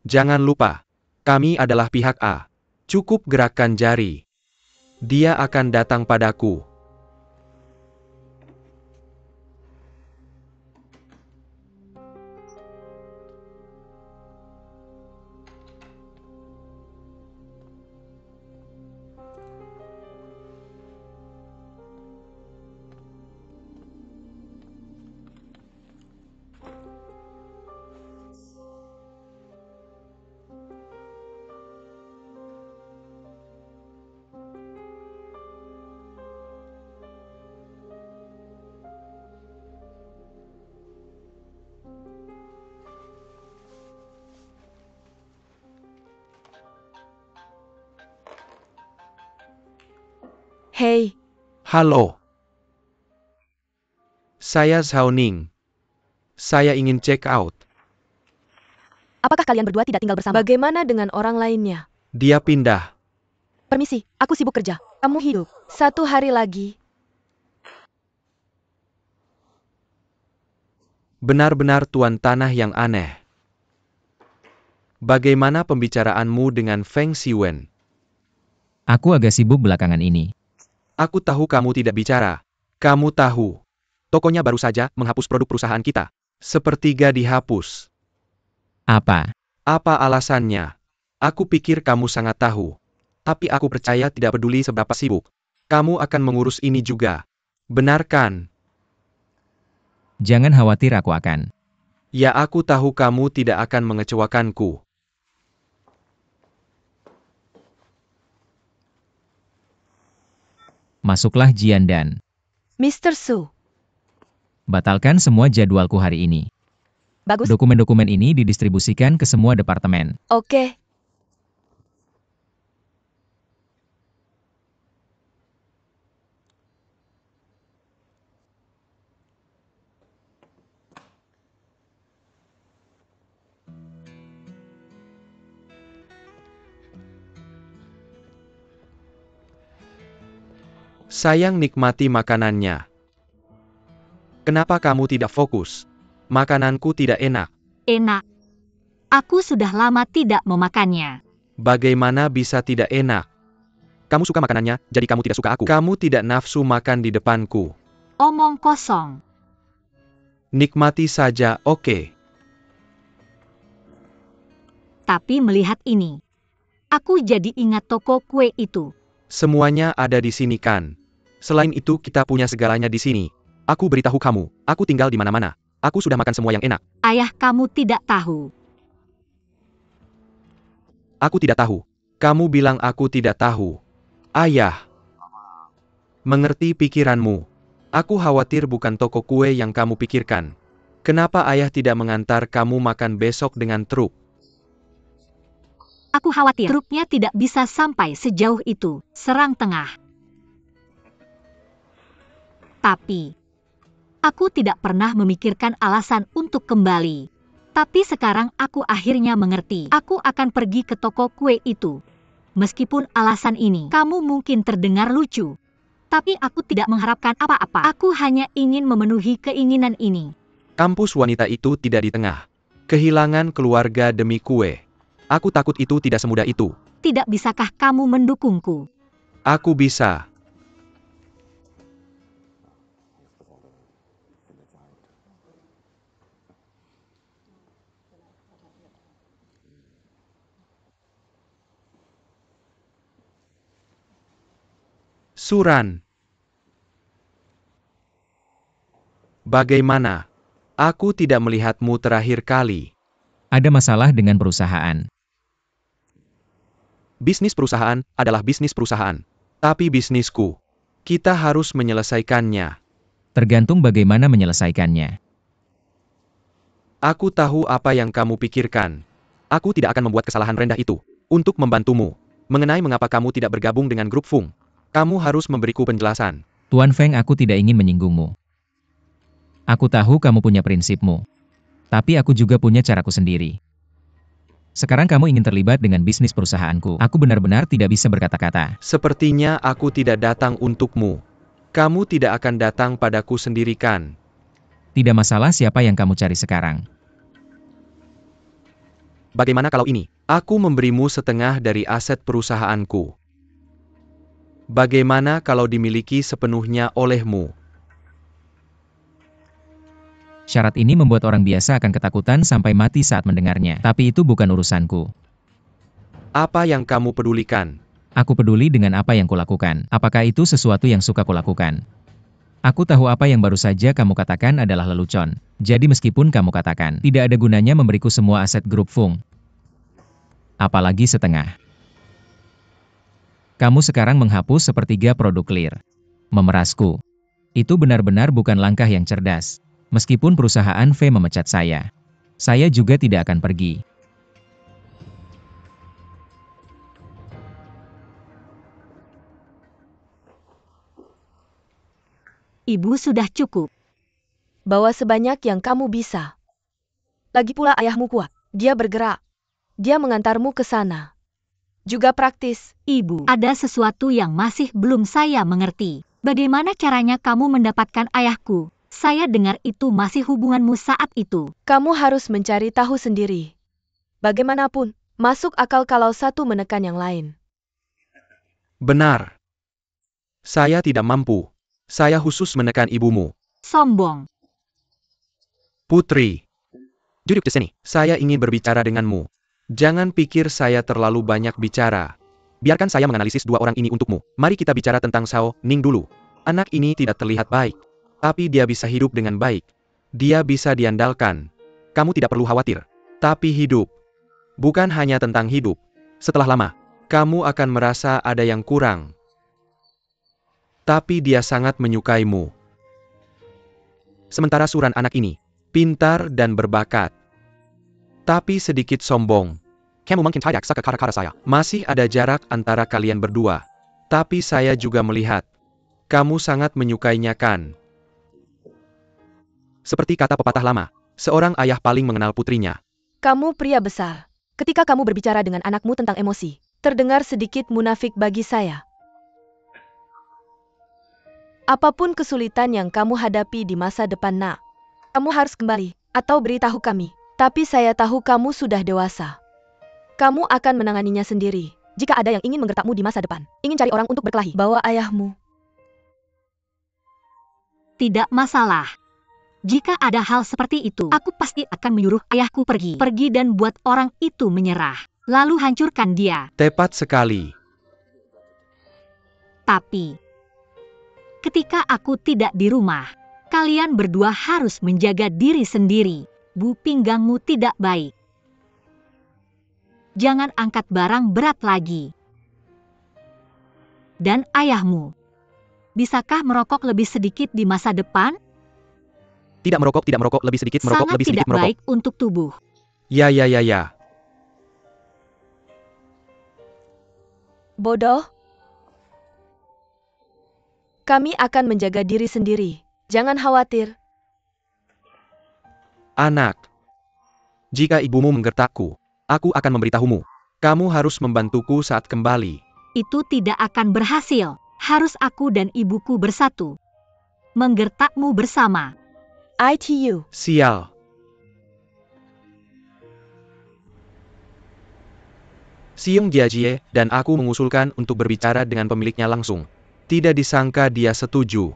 Speaker 2: Jangan lupa, kami adalah pihak A. Cukup gerakkan jari. Dia akan datang padaku.
Speaker 1: Hei,
Speaker 2: Halo. Saya Zhao Ning. Saya ingin check out.
Speaker 4: Apakah kalian berdua tidak tinggal bersama?
Speaker 1: bagaimana dengan orang lainnya?
Speaker 2: Dia pindah.
Speaker 1: Permisi, aku sibuk kerja. Kamu hidup. 1 hari lagi.
Speaker 2: Benar-benar tuan tanah yang aneh. Bagaimana pembicaraanmu dengan Feng Xiwen?
Speaker 3: Aku agak sibuk belakangan ini.
Speaker 2: Aku tahu kamu tidak bicara. Kamu tahu. Tokonya baru saja menghapus produk perusahaan kita. Sepertiga dihapus.
Speaker 3: Apa?
Speaker 2: Apa alasannya? Aku pikir kamu sangat tahu. Tapi aku percaya tidak peduli seberapa sibuk. Kamu akan mengurus ini juga. Benar kan?
Speaker 3: Jangan khawatir, aku akan.
Speaker 2: Ya, aku tahu kamu tidak akan mengecewakanku.
Speaker 3: Masuklah Jian dan
Speaker 1: Mr. Su,
Speaker 3: batalkan semua jadwalku hari ini.
Speaker 1: bagus.
Speaker 3: Dokumen-dokumen ini didistribusikan ke semua departemen.
Speaker 1: Oke.
Speaker 2: Sayang, nikmati makanannya. Kenapa kamu tidak fokus? Makananku tidak enak.
Speaker 4: Enak. Aku sudah lama tidak memakannya.
Speaker 2: Bagaimana bisa tidak enak? Kamu suka makanannya, jadi kamu tidak suka aku. Kamu tidak nafsu makan di depanku.
Speaker 4: Omong kosong.
Speaker 2: Nikmati saja, oke.
Speaker 4: Tapi melihat ini, aku jadi ingat toko kue itu.
Speaker 2: Semuanya ada di sini kan? Selain itu kita punya segalanya di sini. Aku beritahu kamu, aku tinggal di mana-mana. Aku sudah makan semua yang enak.
Speaker 4: Ayah kamu tidak tahu.
Speaker 2: Aku tidak tahu. Kamu bilang aku tidak tahu. Ayah. Mengerti pikiranmu. Aku khawatir bukan toko kue yang kamu pikirkan. Kenapa ayah tidak mengantar kamu makan besok dengan truk?
Speaker 4: Aku khawatir truknya tidak bisa sampai sejauh itu, Serang Tengah. Tapi, aku tidak pernah memikirkan alasan untuk kembali. Tapi sekarang aku akhirnya mengerti. Aku akan pergi ke toko kue itu. Meskipun alasan ini kamu mungkin terdengar lucu. Tapi aku tidak mengharapkan apa-apa. Aku hanya ingin memenuhi keinginan ini.
Speaker 2: Kampus wanita itu tidak di tengah. Kehilangan keluarga demi kue. Aku takut itu tidak semudah itu.
Speaker 4: Tidak bisakah kamu mendukungku?
Speaker 2: Aku bisa. Suran. Bagaimana? Aku tidak melihatmu terakhir kali.
Speaker 3: Ada masalah dengan perusahaan.
Speaker 2: Bisnis perusahaan adalah bisnis perusahaan. Tapi bisnisku. Kita harus menyelesaikannya.
Speaker 3: Tergantung bagaimana menyelesaikannya.
Speaker 2: Aku tahu apa yang kamu pikirkan. Aku tidak akan membuat kesalahan rendah itu. Untuk membantumu. Mengenai mengapa kamu tidak bergabung dengan grup Fung. Kamu harus memberiku penjelasan.
Speaker 3: Tuan Feng, aku tidak ingin menyinggungmu. Aku tahu kamu punya prinsipmu. Tapi aku juga punya caraku sendiri. Sekarang kamu ingin terlibat dengan bisnis perusahaanku. Aku benar-benar tidak bisa berkata-kata.
Speaker 2: Sepertinya aku tidak datang untukmu. Kamu tidak akan datang padaku sendiri kan?
Speaker 3: Tidak masalah siapa yang kamu cari sekarang.
Speaker 2: Bagaimana kalau ini? Aku memberimu setengah dari aset perusahaanku. Bagaimana kalau dimiliki sepenuhnya olehmu?
Speaker 3: Syarat ini membuat orang biasa akan ketakutan sampai mati saat mendengarnya. Tapi itu bukan urusanku.
Speaker 2: Apa yang kamu pedulikan?
Speaker 3: Aku peduli dengan apa yang kulakukan. Apakah itu sesuatu yang suka kulakukan? Aku tahu apa yang baru saja kamu katakan adalah lelucon. Jadi meskipun kamu katakan, tidak ada gunanya memberiku semua aset grup Fung. Apalagi setengah. Kamu sekarang menghapus sepertiga produk Clear. Memerasku. Itu benar-benar bukan langkah yang cerdas. Meskipun perusahaan V memecat saya juga tidak akan pergi.
Speaker 4: Ibu sudah cukup.
Speaker 1: Bawa sebanyak yang kamu bisa. Lagi pula ayahmu kuat. Dia bergerak. Dia mengantarmu ke sana. Juga praktis.
Speaker 4: Ibu, ada sesuatu yang masih belum saya mengerti. Bagaimana caranya kamu mendapatkan ayahku? Saya dengar itu masih hubunganmu saat itu.
Speaker 1: Kamu harus mencari tahu sendiri. Bagaimanapun, masuk akal kalau satu menekan yang lain.
Speaker 2: Benar. Saya tidak mampu. Saya khusus menekan ibumu.
Speaker 4: Sombong.
Speaker 2: Putri. Duduk di sini. Saya ingin berbicara denganmu. Jangan pikir saya terlalu banyak bicara. Biarkan saya menganalisis dua orang ini untukmu. Mari kita bicara tentang Shao Ning dulu. Anak ini tidak terlihat baik. Tapi dia bisa hidup dengan baik. Dia bisa diandalkan. Kamu tidak perlu khawatir. Tapi hidup. Bukan hanya tentang hidup. Setelah lama, kamu akan merasa ada yang kurang. Tapi dia sangat menyukaimu. Sementara Suran anak ini, pintar dan berbakat. Tapi sedikit sombong. Kamu mungkin tidak suka kata-kata saya. Masih ada jarak antara kalian berdua. Tapi saya juga melihat. Kamu sangat menyukainya kan? Seperti kata pepatah lama, seorang ayah paling mengenal putrinya.
Speaker 1: Kamu pria besar. Ketika kamu berbicara dengan anakmu tentang emosi, terdengar sedikit munafik bagi saya. Apapun kesulitan yang kamu hadapi di masa depan, nak, kamu harus kembali, atau beritahu kami. Tapi saya tahu kamu sudah dewasa. Kamu akan menanganinya sendiri. Jika ada yang ingin menggertakmu di masa depan, ingin cari orang untuk berkelahi, bawa ayahmu.
Speaker 4: Tidak masalah. Jika ada hal seperti itu, aku pasti akan menyuruh ayahku pergi. Pergi dan buat orang itu menyerah. Lalu hancurkan dia.
Speaker 2: Tepat sekali.
Speaker 4: Tapi, ketika aku tidak di rumah, kalian berdua harus menjaga diri sendiri. Bu, pinggangmu tidak baik. Jangan angkat barang berat lagi. Dan ayahmu. Bisakah merokok lebih sedikit di masa depan?
Speaker 2: Tidak merokok, lebih sedikit merokok,
Speaker 4: Sangat
Speaker 2: lebih
Speaker 4: tidak
Speaker 2: sedikit merokok.
Speaker 4: baik untuk tubuh.
Speaker 2: Ya.
Speaker 1: Bodoh. Kami akan menjaga diri sendiri. Jangan khawatir.
Speaker 2: Anak. Jika ibumu menggertakku, aku akan memberitahumu. Kamu harus membantuku saat kembali.
Speaker 4: Itu tidak akan berhasil. Harus aku dan ibuku bersatu. Menggertakmu bersama.
Speaker 1: ITU.
Speaker 2: Sial. Siung Jiajie dan aku mengusulkan untuk berbicara dengan pemiliknya langsung. Tidak disangka dia setuju.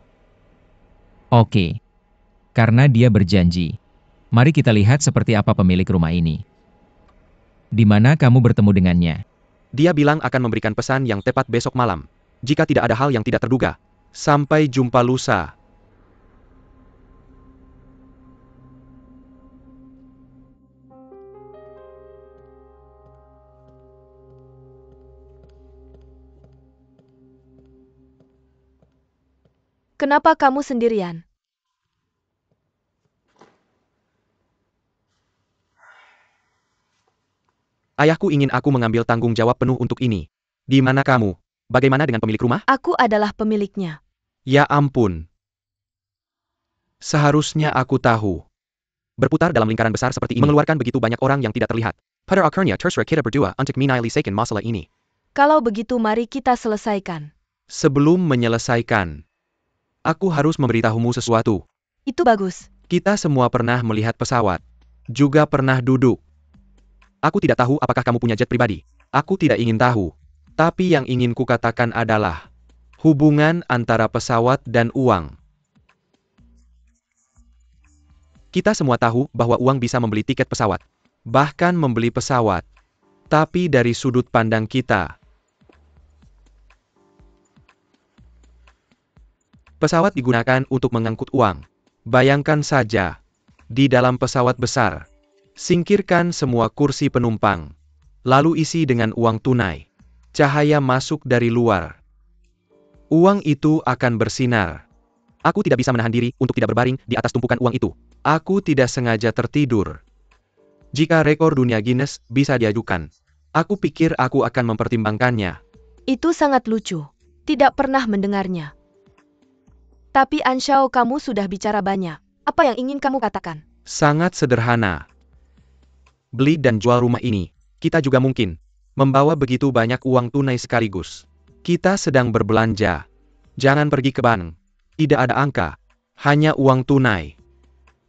Speaker 3: Oke. Karena dia berjanji. Mari kita lihat seperti apa pemilik rumah ini. Di mana kamu bertemu dengannya?
Speaker 2: Dia bilang akan memberikan pesan yang tepat besok malam. Jika tidak ada hal yang tidak terduga. Sampai jumpa lusa.
Speaker 1: Kenapa kamu sendirian?
Speaker 2: Ayahku ingin aku mengambil tanggung jawab penuh untuk ini. Di mana kamu? Bagaimana dengan pemilik rumah?
Speaker 1: Aku adalah pemiliknya.
Speaker 2: Ya ampun. Seharusnya aku tahu. Berputar dalam lingkaran besar seperti ini mengeluarkan begitu banyak orang yang tidak terlihat. Pada akhirnya terserah kita berdua untuk menyelesaikan masalah ini.
Speaker 1: Kalau begitu mari kita selesaikan.
Speaker 2: Sebelum menyelesaikan, aku harus memberitahumu sesuatu.
Speaker 1: Itu bagus.
Speaker 2: Kita semua pernah melihat pesawat. Juga pernah duduk. Aku tidak tahu apakah kamu punya jet pribadi. Aku tidak ingin tahu. Tapi yang ingin kukatakan adalah hubungan antara pesawat dan uang. Kita semua tahu bahwa uang bisa membeli tiket pesawat. Bahkan membeli pesawat. Tapi dari sudut pandang kita, pesawat digunakan untuk mengangkut uang. Bayangkan saja, di dalam pesawat besar, singkirkan semua kursi penumpang, lalu isi dengan uang tunai. Cahaya masuk dari luar. Uang itu akan bersinar. Aku tidak bisa menahan diri untuk tidak berbaring di atas tumpukan uang itu. Aku tidak sengaja tertidur. Jika rekor dunia Guinness bisa diajukan, aku pikir aku akan mempertimbangkannya.
Speaker 1: Itu sangat lucu. Tidak pernah mendengarnya. Tapi Anshao, kamu sudah bicara banyak. Apa yang ingin kamu katakan?
Speaker 2: Sangat sederhana. Beli dan jual rumah ini, kita juga mungkin membawa begitu banyak uang tunai sekaligus. Kita sedang berbelanja. Jangan pergi ke bank. Tidak ada angka. Hanya uang tunai.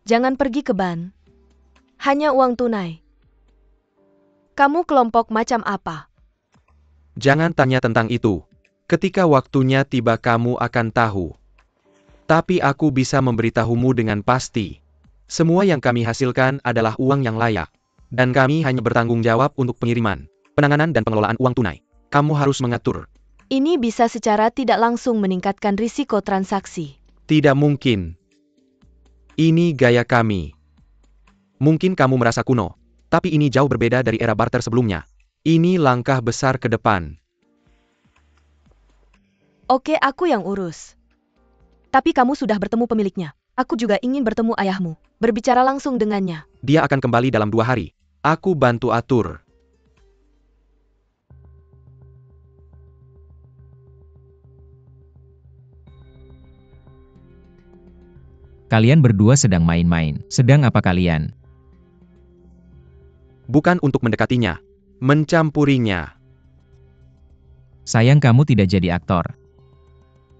Speaker 1: Jangan pergi ke bank. Hanya uang tunai. Kamu kelompok macam apa?
Speaker 2: Jangan tanya tentang itu. Ketika waktunya tiba kamu akan tahu. Tapi aku bisa memberitahumu dengan pasti. Semua yang kami hasilkan adalah uang yang layak. Dan kami hanya bertanggung jawab untuk pengiriman, penanganan dan pengelolaan uang tunai. Kamu harus mengatur.
Speaker 1: Ini bisa secara tidak langsung meningkatkan risiko transaksi.
Speaker 2: Tidak mungkin. Ini gaya kami. Mungkin kamu merasa kuno, tapi ini jauh berbeda dari era barter sebelumnya. Ini langkah besar ke depan.
Speaker 1: Oke, aku yang urus. Tapi kamu sudah bertemu pemiliknya. Aku juga ingin bertemu ayahmu. Berbicara langsung dengannya.
Speaker 2: Dia akan kembali dalam 2 hari. Aku bantu atur.
Speaker 3: Kalian berdua sedang main-main. Sedang apa kalian?
Speaker 2: Bukan untuk mendekatinya. Mencampurinya.
Speaker 3: Sayang kamu tidak jadi aktor.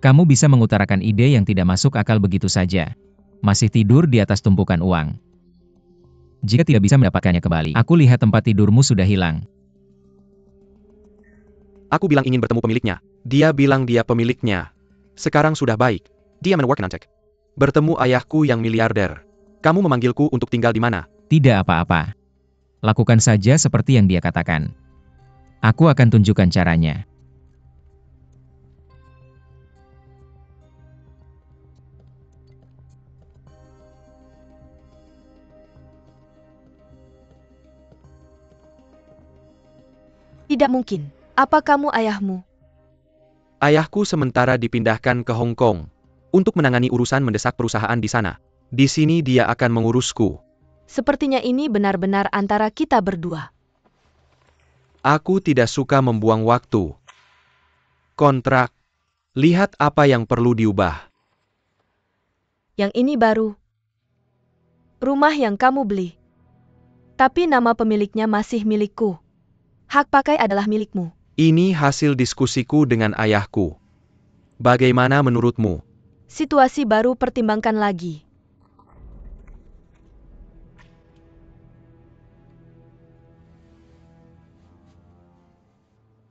Speaker 3: Kamu bisa mengutarakan ide yang tidak masuk akal begitu saja. Masih tidur di atas tumpukan uang. Jika tidak bisa mendapatkannya kembali, aku lihat tempat tidurmu sudah hilang.
Speaker 2: Aku bilang ingin bertemu pemiliknya. Dia bilang dia pemiliknya. Sekarang sudah baik. Dia menawarkan nanti. Bertemu ayahku yang miliarder. Kamu memanggilku untuk tinggal di mana?
Speaker 3: Tidak apa-apa. Lakukan saja seperti yang dia katakan. Aku akan tunjukkan caranya.
Speaker 1: Tidak mungkin. Apa kamu ayahmu?
Speaker 2: Ayahku sementara dipindahkan ke Hong Kong untuk menangani urusan mendesak perusahaan di sana. Di sini dia akan mengurusku.
Speaker 1: Sepertinya ini benar-benar antara kita berdua.
Speaker 2: Aku tidak suka membuang waktu. Kontrak. Lihat apa yang perlu diubah.
Speaker 1: Yang ini baru. Rumah yang kamu beli. Tapi nama pemiliknya masih milikku. Hak pakai adalah milikmu.
Speaker 2: Ini hasil diskusiku dengan ayahku. Bagaimana menurutmu?
Speaker 1: Situasi baru, pertimbangkan lagi.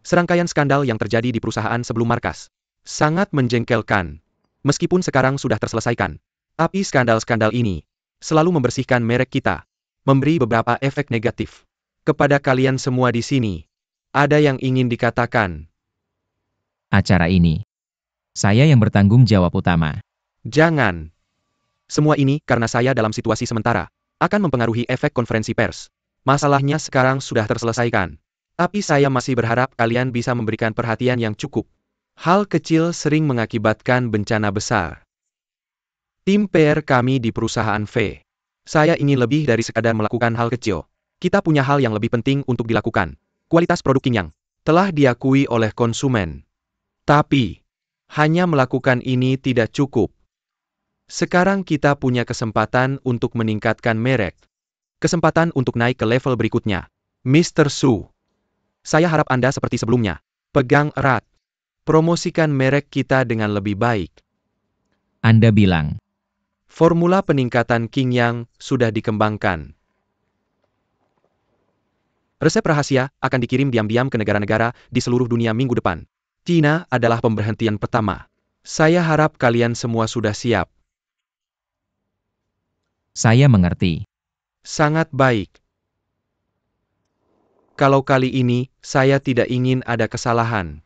Speaker 2: Serangkaian skandal yang terjadi di perusahaan sebelum markas. Sangat menjengkelkan. Meskipun sekarang sudah terselesaikan. Tapi skandal-skandal ini selalu membersihkan merek kita. Memberi beberapa efek negatif. Kepada kalian semua di sini. Ada yang ingin dikatakan?
Speaker 3: Acara ini. Saya yang bertanggung jawab utama.
Speaker 2: Jangan. Semua ini karena saya dalam situasi sementara. Akan mempengaruhi efek konferensi pers. Masalahnya sekarang sudah terselesaikan. Tapi saya masih berharap kalian bisa memberikan perhatian yang cukup. Hal kecil sering mengakibatkan bencana besar. Tim PR kami di perusahaan V. Saya ingin lebih dari sekadar melakukan hal kecil. Kita punya hal yang lebih penting untuk dilakukan. Kualitas produk Qingyang telah diakui oleh konsumen. Tapi, hanya melakukan ini tidak cukup. Sekarang kita punya kesempatan untuk meningkatkan merek. Kesempatan untuk naik ke level berikutnya. Mr. Su. Saya harap Anda seperti sebelumnya. Pegang erat. Promosikan merek kita dengan lebih baik.
Speaker 3: Anda bilang.
Speaker 2: Formula peningkatan Qingyang sudah dikembangkan. Resep rahasia akan dikirim diam-diam ke negara-negara di seluruh dunia minggu depan. Cina adalah pemberhentian pertama. Saya harap kalian semua sudah siap.
Speaker 3: Saya mengerti.
Speaker 2: Sangat baik. Kalau kali ini, saya tidak ingin ada kesalahan.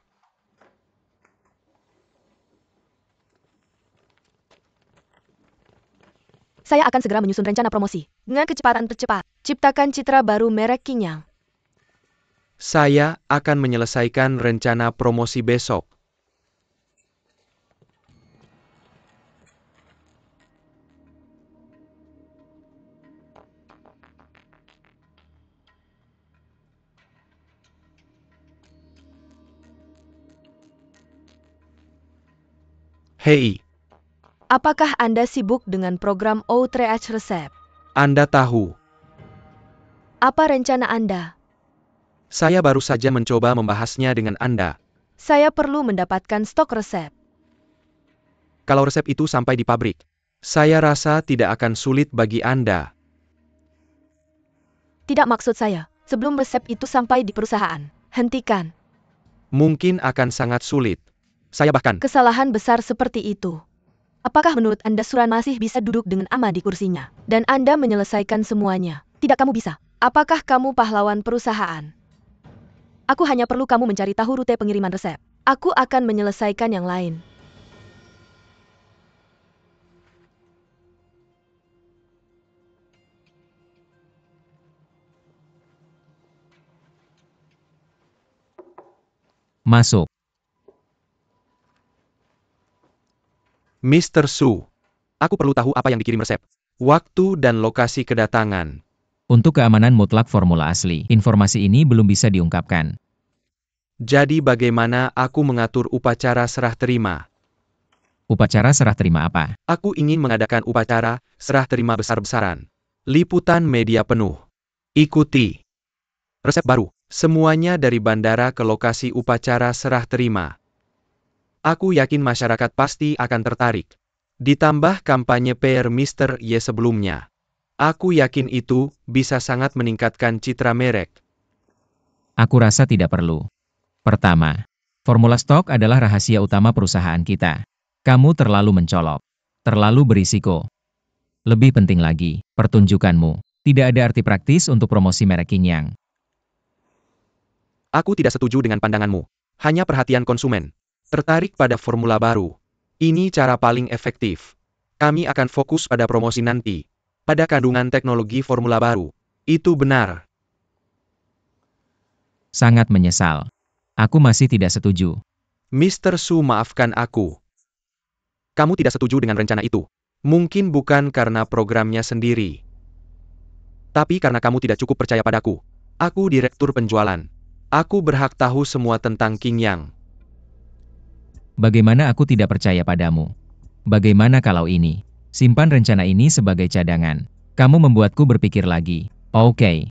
Speaker 1: Saya akan segera menyusun rencana promosi. Dengan kecepatan tercepat, ciptakan citra baru merek Qingyang.
Speaker 2: Saya akan menyelesaikan rencana promosi besok. Hei,
Speaker 1: Apakah Anda sibuk dengan program Outreach Resep?
Speaker 2: Anda tahu,
Speaker 1: Apa rencana Anda?
Speaker 2: saya baru saja mencoba membahasnya dengan Anda.
Speaker 1: Saya perlu mendapatkan stok resep.
Speaker 2: Kalau resep itu sampai di pabrik, saya rasa tidak akan sulit bagi Anda.
Speaker 1: Tidak, maksud saya, sebelum resep itu sampai di perusahaan. Hentikan.
Speaker 2: Mungkin akan sangat sulit. Saya bahkan
Speaker 1: Kesalahan besar seperti itu. Apakah menurut Anda Suran masih bisa duduk dengan aman di kursinya? Dan Anda menyelesaikan semuanya? Tidak, kamu bisa. Apakah kamu pahlawan perusahaan? Aku hanya perlu kamu mencari tahu rute pengiriman resep. Aku akan menyelesaikan yang lain.
Speaker 3: Masuk.
Speaker 2: Mr. Su. Aku perlu tahu apa yang dikirim resep. Waktu dan lokasi kedatangan.
Speaker 3: Untuk keamanan mutlak formula asli, informasi ini belum bisa diungkapkan.
Speaker 2: Jadi bagaimana aku mengatur upacara serah terima?
Speaker 3: Upacara serah terima apa?
Speaker 2: Aku ingin mengadakan upacara serah terima besar-besaran. Liputan media penuh. Ikuti. Resep baru. Semuanya dari bandara ke lokasi upacara serah terima. Aku yakin masyarakat pasti akan tertarik. Ditambah kampanye PR Mr. Y sebelumnya. Aku yakin itu bisa sangat meningkatkan citra merek.
Speaker 3: Aku rasa tidak perlu. Pertama, formula stok adalah rahasia utama perusahaan kita. Kamu terlalu mencolok. Terlalu berisiko. Lebih penting lagi, pertunjukanmu. Tidak ada arti praktis untuk promosi merek Qingyang.
Speaker 2: Aku tidak setuju dengan pandanganmu. Hanya perhatian konsumen. Tertarik pada formula baru. Ini cara paling efektif. Kami akan fokus pada promosi nanti. Pada kandungan teknologi formula baru. Itu benar.
Speaker 3: Sangat menyesal. Aku masih tidak setuju.
Speaker 2: Mr. Su, maafkan aku. Kamu tidak setuju dengan rencana itu. Mungkin bukan karena programnya sendiri. Tapi karena kamu tidak cukup percaya padaku. Aku direktur penjualan. Aku berhak tahu semua tentang King Yang.
Speaker 3: Bagaimana aku tidak percaya padamu? Bagaimana kalau ini? Simpan rencana ini sebagai cadangan. Kamu membuatku berpikir lagi. Oke.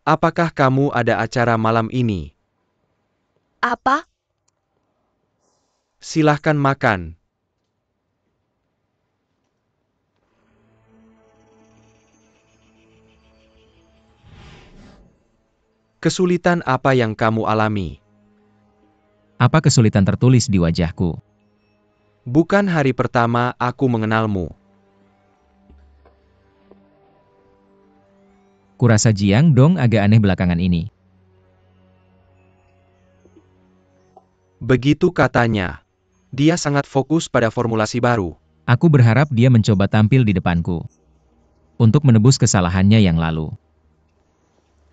Speaker 2: Apakah kamu ada acara malam ini?
Speaker 1: Apa?
Speaker 2: Silahkan makan. Kesulitan apa yang kamu alami?
Speaker 3: Apa kesulitan tertulis di wajahku?
Speaker 2: Bukan hari pertama aku mengenalmu.
Speaker 3: Kurasa Jiang Dong agak aneh belakangan ini.
Speaker 2: Begitu katanya. Dia sangat fokus pada formulasi baru.
Speaker 3: Aku berharap dia mencoba tampil di depanku. Untuk menebus kesalahannya yang lalu.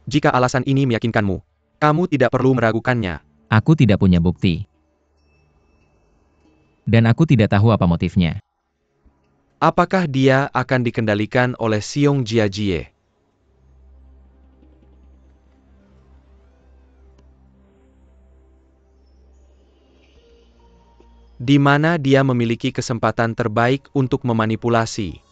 Speaker 2: Jika alasan ini meyakinkanmu, kamu tidak perlu meragukannya.
Speaker 3: Aku tidak punya bukti. Dan aku tidak tahu apa motifnya.
Speaker 2: Apakah dia akan dikendalikan oleh Xiong Jiajie? Di mana dia memiliki kesempatan terbaik untuk memanipulasi.